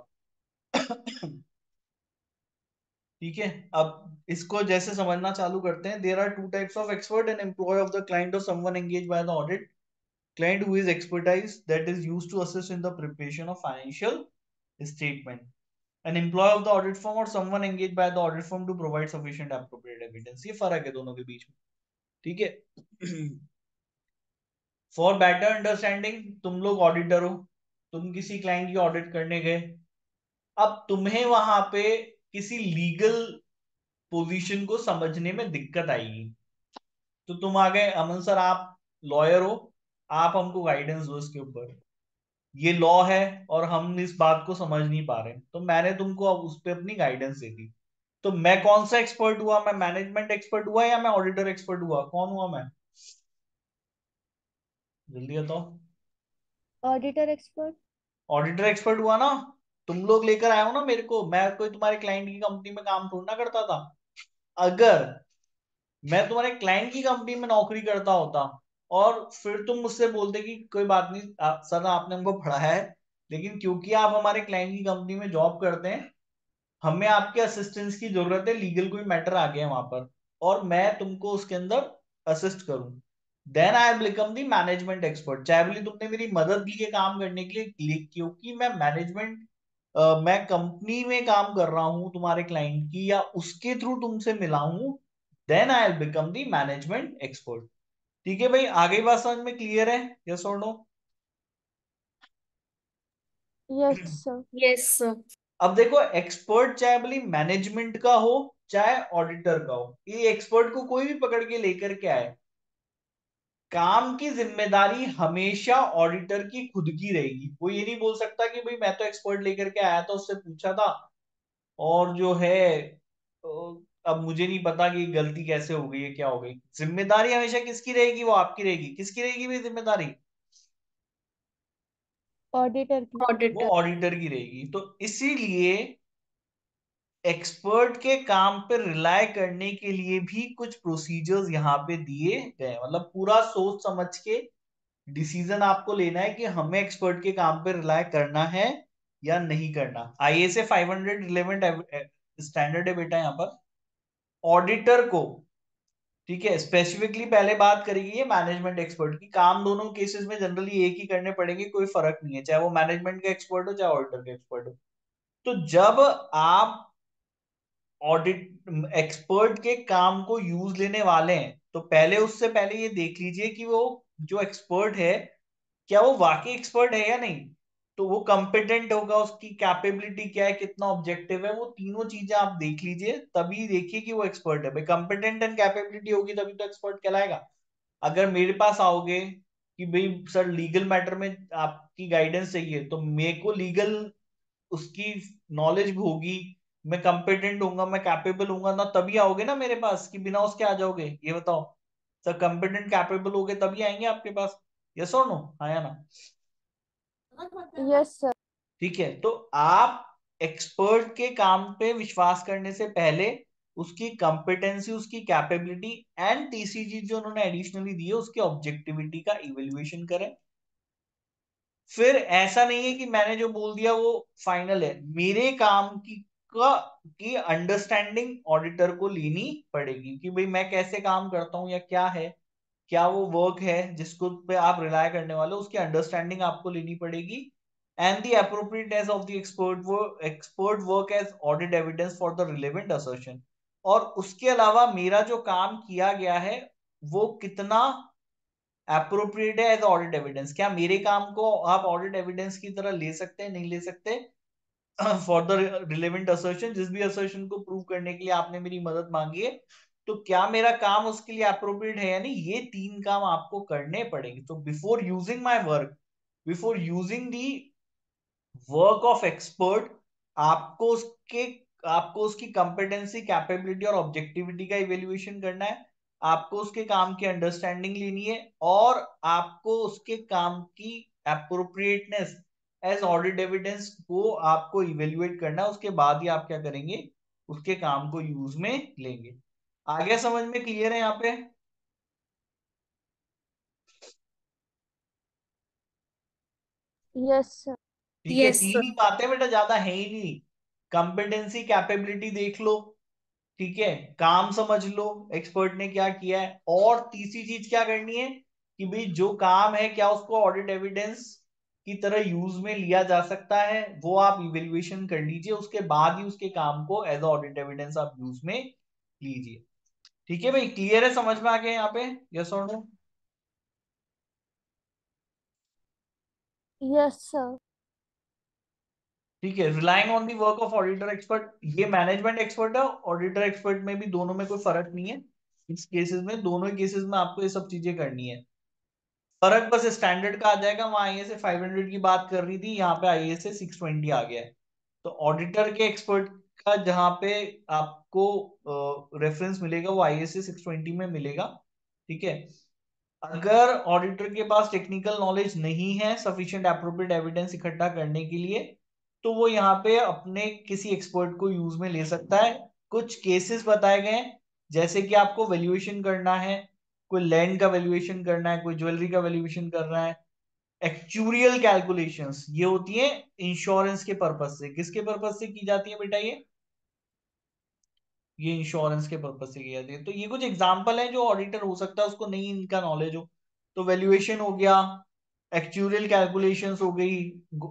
ठीक है। अब इसको जैसे समझना चालू करते हैं। There are two types of expert, an employ of the client और someone engage by the audit client who is expertise that is used to assist in the preparation of financial statement, an employee of the audit firm or someone engaged by the audit firm to provide sufficient appropriate evidence। ये फर्क है दोनों के बीच में, ठीक है। For better understanding, तुम लोग ऑडिटर हो, तुम किसी क्लाइंट की ऑडिट करने गए। अब तुम्हें वहां पे किसी लीगल पोजीशन को समझने में दिक्कत आएगी, तो तुम आ गए, अमन सर आप लॉयर हो, आप हमको गाइडेंस दो इसके ऊपर, ये लॉ है और हम इस बात को समझ नहीं पा रहे। तो मैंने तुमको अब उस पर अपनी गाइडेंस दे दी। तो मैं कौन सा एक्सपर्ट हुआ? मैं मैनेजमेंट एक्सपर्ट हुआ या मैं ऑडिटर एक्सपर्ट हुआ? कौन हुआ मैं? जल्दी बताओ। Auditor expert. ऑडिटर एक्सपर्ट हुआ ना। तुम लोग लेकर आए हो ना मेरे को, मैं कोई तुम्हारे क्लाइंट की कंपनी में काम थोड़ा ना करता था। अगर मैं तुम्हारे क्लाइंट की कंपनी में नौकरी करता होता और फिर तुम मुझसे बोलते कि कोई बात नहीं सर आपने हमको पढ़ाया है, लेकिन क्योंकि आप हमारे क्लाइंट की कंपनी में जॉब करते हैं, हमें आपके असिस्टेंस की जरूरत है, लीगल कोई मैटर आ गया वहां पर, और मैं तुमको उसके अंदर असिस्ट करूं, then I become the management expert. चाहे बोली तुमने मेरी मदद ली है काम करने के लिए, क्योंकि मैं मैनेजमेंट, मैं कंपनी में काम कर रहा हूं तुम्हारे क्लाइंट की, या उसके थ्रू तुमसे मिला हूं, then I become the management expert. ठीक है भाई, आगे बात समझ में क्लियर है? यस और no? Yes sir. Yes sir. अब देखो, एक्सपर्ट चाहे भले मैनेजमेंट का हो चाहे ऑडिटर का हो, ये एक्सपर्ट को कोई भी पकड़ के लेकर के आए, काम की जिम्मेदारी हमेशा ऑडिटर की खुद की रहेगी। वो ये नहीं बोल सकता कि भाई मैं तो एक्सपर्ट लेकर के आया था, उससे पूछा था, और जो है अब मुझे नहीं पता कि गलती कैसे हो गई है, क्या हो गई। जिम्मेदारी हमेशा किसकी रहेगी? वो आपकी रहेगी। किसकी रहेगी भाई जिम्मेदारी? ऑडिटर की। वो ऑडिटर। ऑडिटर की रहेगी। तो इसीलिए एक्सपर्ट के काम पे रिलाय करने के लिए भी कुछ प्रोसीजर्स यहाँ पे दिए गए, मतलब पूरा सोच समझ के डिसीजन आपको लेना है कि हमें एक्सपर्ट के काम पे रिलाय करना है या नहीं करना। आईएएस 500 रिलेवेंट स्टैंडर्ड है बेटा यहाँ पर। ऑडिटर को, ठीक है, स्पेसिफिकली पहले बात करेगी ये मैनेजमेंट एक्सपर्ट की। काम दोनों केसेस में जनरली एक ही करने पड़ेंगे, कोई फर्क नहीं है, चाहे वो मैनेजमेंट का एक्सपर्ट हो चाहे ऑडिटर का एक्सपर्ट हो। तो जब आप ऑडिट एक्सपर्ट के काम को यूज लेने वाले हैं, तो पहले उससे पहले ये देख लीजिए कि वो जो एक्सपर्ट है, क्या वो वाकई एक्सपर्ट है या नहीं। तो वो कॉम्पिटेंट होगा, उसकी कैपेबिलिटी क्या है, कितना ऑब्जेक्टिव है, वो तीनों चीजें आप देख लीजिए, तभी देखिए कि वो एक्सपर्ट है। भाई कॉम्पिटेंट एंड कैपेबिलिटी होगी तभी तो एक्सपर्ट कहलाएगा। अगर मेरे पास आओगे कि भाई सर लीगल मैटर में आपकी गाइडेंस चाहिए, तो मेरे को लीगल उसकी नॉलेज होगी, मैं कंपिटेंट होऊंगा, मैं कैपेबल होऊंगा ना, तभी आओगे ना मेरे पास, कि बिना उसके आ जाओगे? ये बताओ। सर कंपिटेंट कैपेबल होगे तभी आएंगे आपके पास। यस और नो? हाँ या ना? Yes sir. ठीक है। तो आप एक्सपर्ट के काम पे विश्वास करने से पहले उसकी कंपिटेंसी, उसकी कैपेबिलिटी एंड टीसीजी जो उन्होंने एडिशनली दी है उसकी ऑब्जेक्टिविटी का इवेल्युएशन करें। फिर ऐसा नहीं है कि मैंने जो बोल दिया वो फाइनल है, मेरे काम की अंडरस्टैंडिंग ऑडिटर को लेनी पड़ेगी कि भाई मैं कैसे काम करता हूं या क्या है, क्या वो वर्क है जिसको पे आप रिलाय करने वाले हो, उसकी अंडरस्टैंडिंग आपको लेनी पड़ेगी। And the appropriateness of the expert work as audit evidence for the relevant assertion. और उसके अलावा मेरा जो काम किया गया है वो कितना अप्रोप्रिएट है एज ऑडिट एविडेंस, क्या मेरे काम को आप ऑडिट एविडेंस की तरह ले सकते हैं, नहीं ले सकते फॉर द रिलेवेंट असर्शन, जिस भी असर्शन को प्रूव करने के लिए आपने मेरी मदद मांगी है, तो क्या मेरा काम उसके लिए अप्रोप्रिएट है या नहीं, ये तीन काम आपको करने पड़ेंगे। तो before using my work, before using the work of expert, आपको उसके आपको उसकी कंपेटेंसी, कैपेबिलिटी और ऑब्जेक्टिविटी का इवेल्युएशन करना है, आपको उसके काम की अंडरस्टैंडिंग लेनी है, और आपको उसके काम की अप्रोप्रिएटनेस एज ऑडिट एविडेंस को आपको इवेल्युएट करना है। उसके बाद ही आप क्या करेंगे, उसके काम को यूज में लेंगे। आगे समझ में क्लियर है यहाँ पे? Yes sir. ठीक है, यस तीन ही सर। बातें बेटा, ज्यादा है ही नहीं। कंपेटेंसी, कैपेबिलिटी देख लो, ठीक है, काम समझ लो एक्सपर्ट ने क्या किया है, और तीसरी चीज क्या करनी है कि भाई जो काम है क्या उसको ऑडिट एविडेंस की तरह यूज में लिया जा सकता है, वो आप इवेल्युएशन कर लीजिए, उसके बाद ही उसके काम को एज ऑडिट एविडेंस आप यूज में लीजिए। ठीक है भाई, क्लियर है, समझ में आ गया यहाँ पे? यस और नो? Yes sir. ठीक है, relying on the work of auditor expert, ये मैनेजमेंट एक्सपर्ट है, ऑडिटर एक्सपर्ट में भी दोनों में कोई फर्क नहीं है। इस केसेस में, दोनों ही केसेस में आपको ये सब चीजें करनी है। फर्क बस स्टैंडर्ड का आ जाएगा, वहां आईएएस 500 की बात कर रही थी, यहाँ पे आईएएस 620 आ गया है। तो ऑडिटर के एक्सपर्ट का जहां पे आपको रेफरेंस मिलेगा वो आईएएस 620 में मिलेगा। ठीक है, अगर ऑडिटर के पास टेक्निकल नॉलेज नहीं है सफिशिएंट एप्रोप्रिएट एविडेंस इकट्ठा करने के लिए, तो वो यहाँ पे अपने किसी एक्सपर्ट को यूज में ले सकता है। कुछ केसेस बताए गए हैं, जैसे कि आपको वैल्यूएशन करना है, कोई लैंड का वैल्यूएशन करना है, कोई ज्वेलरी का वैल्यूएशन करना है। एक्चुरियल कैलकुलेशंस ये होती है इंश्योरेंस के पर्पज से। किसके पर्पज से की जाती है बेटा ये इंश्योरेंस के पर्पज से की जाती है। तो ये कुछ एग्जांपल है जो ऑडिटर हो सकता है उसको नहीं इनका नॉलेज हो। तो वैल्यूएशन हो गया, एक्चुरियल कैलकुलेशंस हो गई,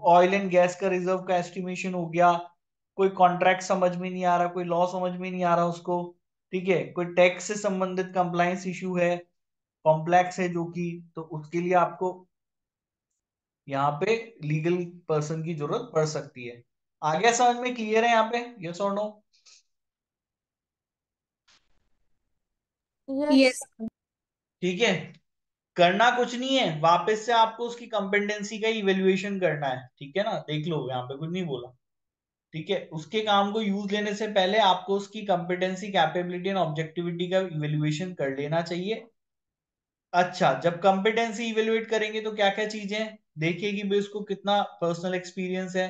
ऑयल एंड गैस का रिजर्व का एस्टिमेशन हो गया, कोई कॉन्ट्रैक्ट समझ में नहीं आ रहा, कोई लॉ समझ में नहीं आ रहा उसको, ठीक है, कोई टैक्स से संबंधित कंप्लायंस इशू है, कॉम्प्लेक्स है जो कि, तो उसके लिए आपको यहाँ पे लीगल पर्सन की जरूरत पड़ सकती है। आगे समझ में क्लियर है यहाँ पे? यस और नो? Yes yes. सर। ठीक है, करना कुछ नहीं है, वापस से आपको उसकी कंपेटेंसी का इवेल्युएशन करना है। ठीक है ना, देख लो यहाँ पे कुछ नहीं बोला। ठीक है, उसके काम को यूज लेने से पहले आपको उसकी कंपेटेंसी, कैपेबिलिटी एंड ऑब्जेक्टिविटी का इवेल्युएशन कर लेना चाहिए। अच्छा, जब कंपेटेंसी इवेल्युएट करेंगे तो क्या क्या चीजें देखिए कि भाई उसको कितना पर्सनल एक्सपीरियंस है।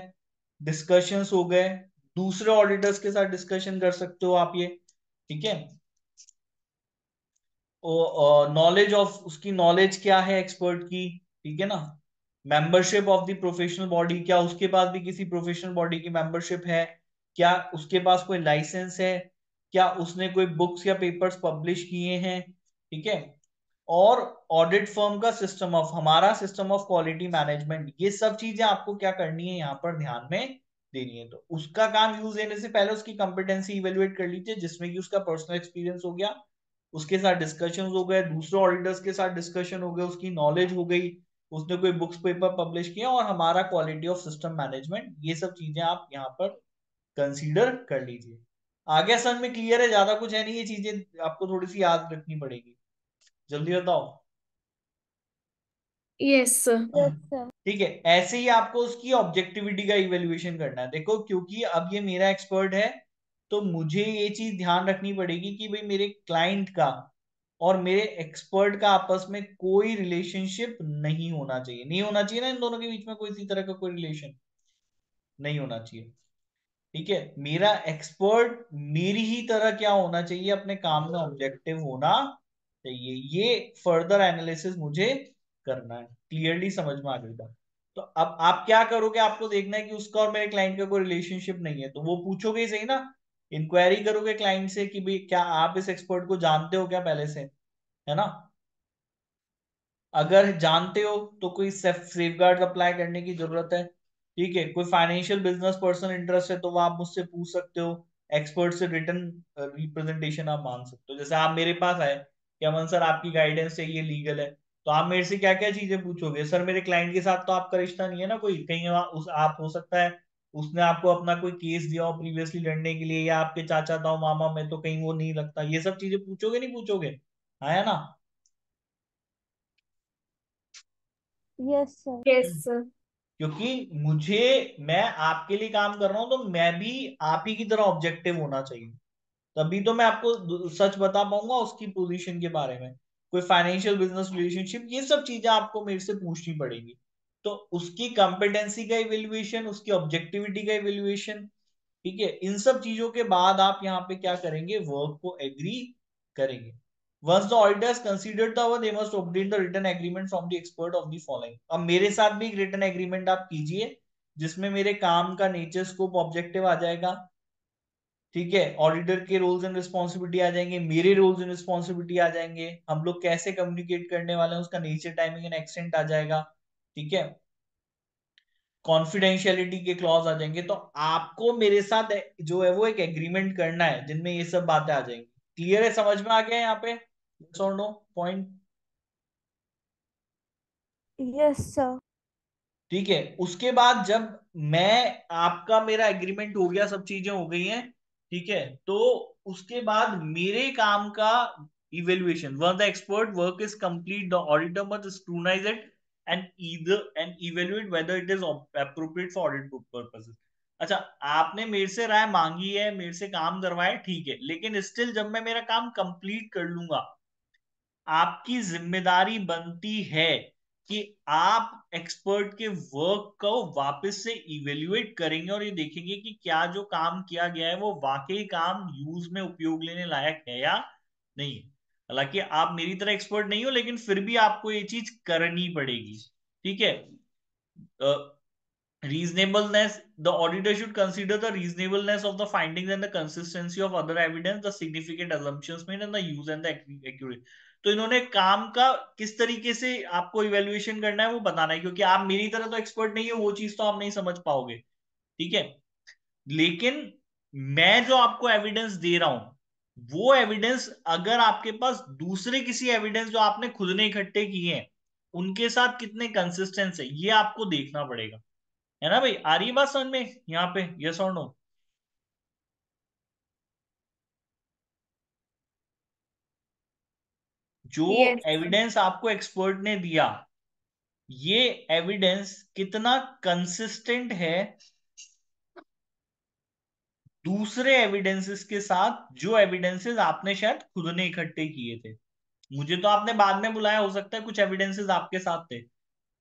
डिस्कशंस हो गए, दूसरे ऑडिटर्स के साथ डिस्कशन कर सकते हो आप ये। ठीक है, नॉलेज ऑफ, उसकी नॉलेज क्या है एक्सपर्ट की, ठीक है ना। Membership of the professional body, क्या उसके पास भी किसी प्रोफेशनल बॉडी की मेंबरशिप है, क्या उसके पास कोई लाइसेंस है, क्या उसने कोई बुक्स या पेपर्स पब्लिश किए हैं, ठीक है। और ऑडिट फर्म का सिस्टम ऑफ, हमारा सिस्टम ऑफ क्वालिटी मैनेजमेंट, ये सब चीजें आपको क्या करनी है यहाँ पर ध्यान में देनी है। तो उसका काम यूज लेने से पहले उसकी कंपिटेंसी इवेलुएट कर लीजिए, जिसमें कि उसका पर्सनल एक्सपीरियंस हो गया, उसके साथ डिस्कशन हो गए, दूसरे ऑडिटर्स के साथ डिस्कशन हो गए, उसकी नॉलेज हो गई, उसने कोई बुक्स पेपर पब्लिश किया, और हमारा क्वालिटी ऑफ सिस्टम मैनेजमेंट, ये सब चीजें आप यहाँ पर कंसीडर कर लीजिए। आगे समझ में क्लियर है? ज्यादा कुछ है नहीं, ये चीजें आपको थोड़ी सी याद रखनी पड़ेगी। जल्दी बताओ। Yes sir. Yes sir. ठीक है, ऐसे ही आपको उसकी ऑब्जेक्टिविटी का इवेल्युएशन करना है। देखो, क्योंकि अब ये मेरा एक्सपर्ट है, तो मुझे ये चीज ध्यान रखनी पड़ेगी कि भाई मेरे क्लाइंट का और मेरे एक्सपर्ट का आपस में कोई रिलेशनशिप नहीं होना चाहिए, नहीं होना चाहिए ना, इन दोनों के बीच में कोई इसी तरह का कोई रिलेशन नहीं होना चाहिए। ठीक है, मेरा एक्सपर्ट मेरी ही तरह क्या होना चाहिए, अपने काम में ऑब्जेक्टिव होना चाहिए। ये फर्दर एनालिसिस मुझे करना है। क्लियरली समझ में आ गई बात? तो अब आप क्या करोगे, आपको देखना है कि उसका और मेरे क्लाइंट का कोई रिलेशनशिप नहीं है, तो वो पूछोगे ही सही ना, इंक्वायरी करोगे क्लाइंट से कि भाई क्या आप इस एक्सपर्ट को जानते हो क्या पहले से, है ना? अगर जानते हो तो कोई सेफ गार्ड अप्लाई करने की जरूरत है। ठीक है, कोई फाइनेंशियल बिजनेस पर्सन इंटरेस्ट है तो वो आप मुझसे पूछ सकते हो। एक्सपर्ट से रिटर्न रिप्रेजेंटेशन आप मांग सकते हो। जैसे आप मेरे पास आए कि अमन सर आपकी गाइडेंस चाहिए, लीगल है, तो आप मेरे से क्या क्या चीजें पूछोगे? सर मेरे क्लाइंट के साथ तो आपका रिश्ता नहीं है ना, कोई कहीं उस आप हो सकता है उसने आपको अपना कोई केस दिया हो प्रीवियसली लड़ने के लिए, या आपके चाचा ताऊ मामा में तो कहीं वो नहीं लगता, ये सब चीजें पूछोगे नहीं पूछोगे? हाँ है ना? Yes sir. Yes sir. क्योंकि मैं आपके लिए काम कर रहा हूं तो मैं भी आप ही की तरह ऑब्जेक्टिव होना चाहिए, तभी तो मैं आपको सच बता पाऊंगा उसकी पोजीशन के बारे में। कोई फाइनेंशियल बिजनेस रिलेशनशिप, ये सब चीजें आपको मेरे से पूछनी पड़ेगी। तो उसकी कॉम्पिटेंसी का इवेल्युएशन, उसकी ऑब्जेक्टिविटी का इवेल्युएशन, ठीक है, इन सब चीजों के बाद आप यहाँ पे क्या करेंगे, वर्क को एग्री करेंगे। Once the auditor has considered the work, they must obtain the written agreement from the expert of the following। अब मेरे साथ भी एक रिटन एग्रीमेंट आप कीजिए जिसमें मेरे काम का नेचर, स्कोप, ऑब्जेक्टिव आ जाएगा। ठीक है, ऑडिटर के रोल्स एंड रिस्पॉन्सिबिलिटी आ जाएंगे, मेरे रोल्स एंड रिस्पॉन्सिबिलिटी आ जाएंगे, हम लोग कैसे कम्युनिकेट करने वाले हैं उसका नेचर, टाइमिंग एंड एक्सटेंट आ जाएगा। ठीक है, कॉन्फिडेंशियलिटी के क्लॉज आ जाएंगे। तो आपको मेरे साथ जो है वो एक एग्रीमेंट करना है जिनमें ये सब बातें आ जाएंगी। क्लियर है, समझ में आ गया यहाँ पे? यस और नो पॉइंट? Yes sir. ठीक है, उसके बाद जब मैं आपका मेरा एग्रीमेंट हो गया, सब चीजें हो गई हैं, ठीक है, तो उसके बाद मेरे काम का evaluation, one the expert work is complete, the auditor must scrutinise it and evaluate whether it is appropriate for audit purposes. अच्छा, आपने मेरे से राय मांगी है, मेरे से काम करवाया, ठीक है, लेकिन स्टिल जब मैं मेरा काम कंप्लीट कर लूंगा, आपकी जिम्मेदारी बनती है कि आप एक्सपर्ट के वर्क को वापस से इवेल्युएट करेंगे और ये देखेंगे कि क्या जो काम किया गया है वो वाकई काम यूज में उपयोग लेने लायक है या नहीं है। हालांकि आप मेरी तरह एक्सपर्ट नहीं हो, लेकिन फिर भी आपको ये चीज करनी पड़ेगी। ठीक है, reasonableness, the auditor should consider the reasonableness of the findings and the consistency of other evidence, the significant assumptions made and the use and the accuracy। तो इन्होंने काम का किस तरीके से आपको इवेल्युएशन करना है वो बताना है, क्योंकि आप मेरी तरह तो एक्सपर्ट नहीं हो, वो चीज तो आप नहीं समझ पाओगे। ठीक है, लेकिन मैं जो आपको एविडेंस दे रहा हूं वो एविडेंस अगर आपके पास दूसरे किसी एविडेंस जो आपने खुद ने इकट्ठे किए हैं उनके साथ कितने कंसिस्टेंस है, ये आपको देखना पड़ेगा। है ना भाई? आ रही है बात समझ में यहाँ पे? यस और नो? जो यस। एविडेंस आपको एक्सपर्ट ने दिया, ये एविडेंस कितना कंसिस्टेंट है दूसरे एविडेंसेस के साथ, जो एविडेंसेस आपने शायद खुद ने इकट्ठे किए थे। मुझे तो आपने बाद में बुलाया, हो सकता है कुछ एविडेंसेस आपके साथ थे।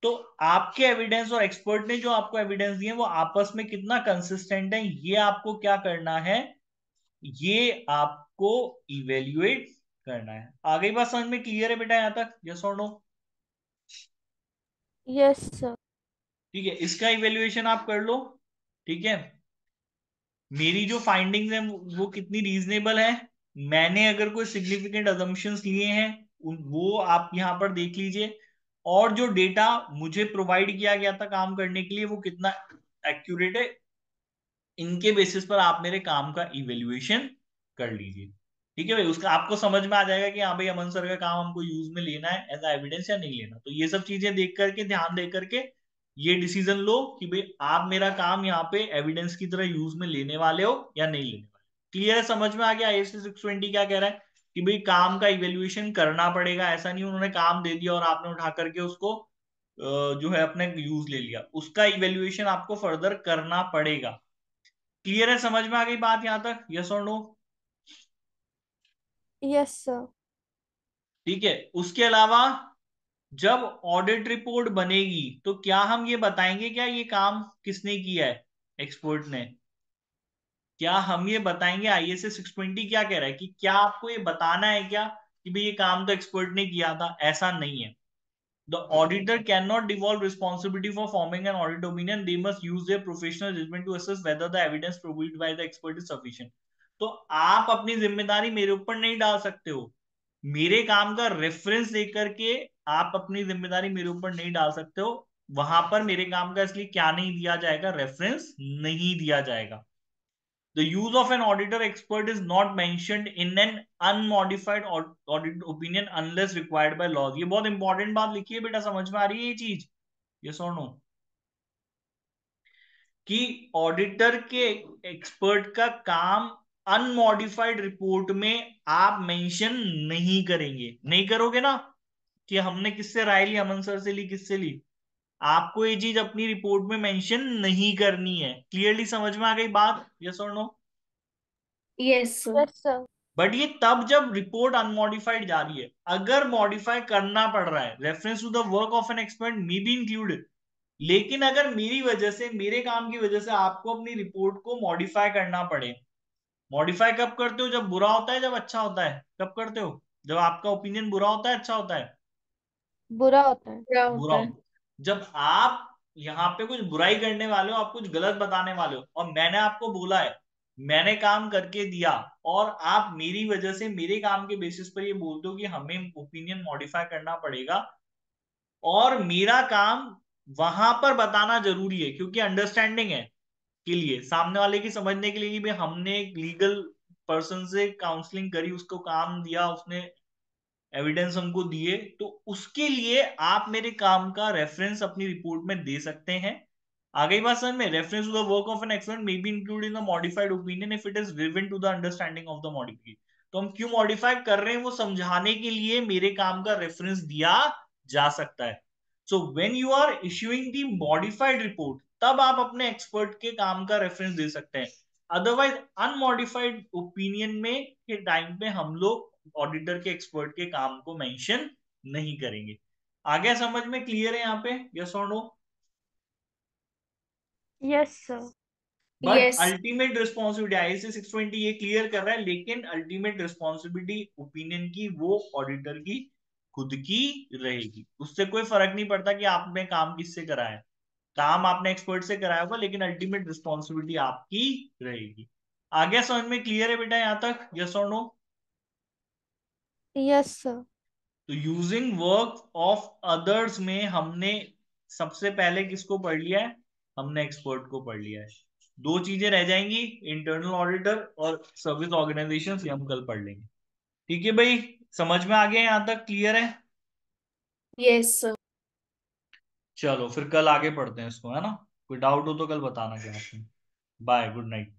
तो आपके एविडेंस और एक्सपर्ट ने जो आपको एविडेंस दिए वो आपस में कितना कंसिस्टेंट है, ये आपको क्या करना है, ये आपको इवेल्युएट करना है। आ गई बात समझ में? क्लियर है बेटा यहाँ तक? यस और नो? Yes sir. ठीक है, इसका इवेल्युएशन आप कर लो। ठीक है, मेरी जो फाइंडिंग्स हैं वो कितनी रीजनेबल है, मैंने अगर कोई सिग्निफिकेंट अजम्पशंस लिए हैं वो आप यहाँ पर देख लीजिए, और जो डेटा मुझे प्रोवाइड किया गया था काम करने के लिए वो कितना एक्यूरेट है, इनके बेसिस पर आप मेरे काम का इवेल्युएशन कर लीजिए। ठीक है भाई, उसका आपको समझ में आ जाएगा कि हाँ भाई अमन सर का काम हमको यूज में लेना है एज एविडेंस या नहीं लेना। तो ये सब चीजें देख करके, ध्यान दे करके ये डिसीजन लो कि भाई आप मेरा काम यहाँ पे एविडेंस की तरह यूज में लेने वाले हो या नहीं लेने वाले। क्लियर है? समझ में आ गया IAS 620 क्या कह रहा है कि भाई काम का इवेल्युएशन करना पड़ेगा। ऐसा नहीं उन्होंने काम दे दिया और आपने उठा करके उसको जो है अपने यूज ले लिया, उसका इवेल्युएशन आपको फर्दर करना पड़ेगा। क्लियर है? समझ में आ गई बात यहां तक? यस और नो? Yes sir. ठीक है, उसके अलावा जब ऑडिट रिपोर्ट बनेगी तो क्या हम ये बताएंगे क्या ये काम किसने किया है, एक्सपर्ट ने? क्या हम ये बताएंगे ISA 620 क्या कह रहा है कि क्या आपको ये बताना है क्या कि भाई ये काम तो एक्सपर्ट ने किया था? ऐसा नहीं है। The auditor cannot devolve responsibility for forming an audit opinion. They must use their professional judgment to assess whether the evidence provided by the expert is sufficient. तो आप अपनी जिम्मेदारी मेरे ऊपर नहीं डाल सकते हो। मेरे काम का रेफरेंस लेकर के आप अपनी जिम्मेदारी मेरे ऊपर नहीं डाल सकते हो। वहां पर मेरे काम का इसलिए क्या नहीं दिया जाएगा? रेफरेंस नहीं दिया जाएगा। The use of an auditor expert is not mentioned in an unmodified audit opinion unless required by law. ये बहुत इंपॉर्टेंट बात लिखी है बेटा, समझ में आ रही है ये चीज? यस और नो? कि ऑडिटर के एक्सपर्ट का काम अनमॉडिफाइड रिपोर्ट में आप मेंशन नहीं करेंगे। नहीं करोगे ना? कि हमने किससे राय ली, अमन सर से ली, किससे ली? आपको ये चीज अपनी रिपोर्ट में मेंशन नहीं करनी है। क्लियरली समझ में आ गई बात? यस और no? Yes sir. Yes sir. But ये तब जब रिपोर्ट अनमॉडिफाइड जा रही है। अगर मॉडिफाई करना पड़ रहा है, reference to the work of an expert may be included. लेकिन अगर मेरी वजह से, मेरे काम की वजह से आपको अपनी रिपोर्ट को मॉडिफाई करना पड़े। मॉडिफाई कब करते हो? जब बुरा होता है, जब अच्छा होता है? कब करते हो? जब आपका ओपिनियन बुरा होता है, अच्छा होता है? बुरा होता है। क्या बुरा होता है? होता है। जब आप यहाँ पे कुछ बुराई करने वाले हो, आप कुछ गलत बताने वाले हो, और मैंने आपको बोला है, मैंने काम करके दिया, और आप मेरी वजह से, मेरे काम के बेसिस पर ये बोलते हो कि हमें ओपिनियन मॉडिफाई करना पड़ेगा, और मेरा काम वहां पर बताना जरूरी है क्योंकि अंडरस्टैंडिंग है, के लिए, सामने वाले की समझने के लिए कि भाई हमने एक लीगल पर्सन से काउंसलिंग करी, उसको काम दिया, उसने एविडेंस हमको दिए, तो उसके लिए आप मेरे काम का रेफरेंस अपनी रिपोर्ट में दे सकते हैं। आ गई बात समझ में? Reference to the work of an expert may be include in the modified opinion if it is relevant to the understanding of the modification. तो हम क्यों मॉडिफाई कर रहे हैं वो समझाने के लिए मेरे काम का रेफरेंस दिया जा सकता है। So when you are issuing the modified report, तब आप अपने एक्सपर्ट के काम का रेफरेंस दे सकते हैं। अदरवाइज अनमॉडिफाइड ओपिनियन में के टाइम पे हम लोग ऑडिटर के एक्सपर्ट के काम को मेंशन नहीं करेंगे। आ गया समझ में? क्लियर है यहाँ पे? यस और no? Yes sir. But yes. Ultimate responsibility ISA 620 ये क्लियर कर रहा है, लेकिन अल्टीमेट रिस्पॉन्सिबिलिटी ओपिनियन की वो ऑडिटर की खुद की रहेगी। उससे कोई फर्क नहीं पड़ता कि आपने काम किससे कराया। काम आपने एक्सपर्ट से कराया होगा, लेकिन अल्टीमेट रिस्पॉन्सिबिलिटी आपकी रहेगी। आ गया समझ में? क्लियर है बेटा यहाँ तक? यस और नो? Yes sir. तो यूजिंग वर्क ऑफ अदर्स में हमने सबसे पहले किसको पढ़ लिया है? हमने एक्सपर्ट को पढ़ लिया है। दो चीजें रह जाएंगी, इंटरनल ऑडिटर और सर्विस ऑर्गेनाइजेशन, ये हम कल पढ़ लेंगे। ठीक है भाई, समझ में आ गया? यहाँ तक क्लियर है? Yes sir. चलो फिर कल आगे पढ़ते हैं इसको, है ना? कोई डाउट हो तो कल बताना क्या आपने। Bye, good night.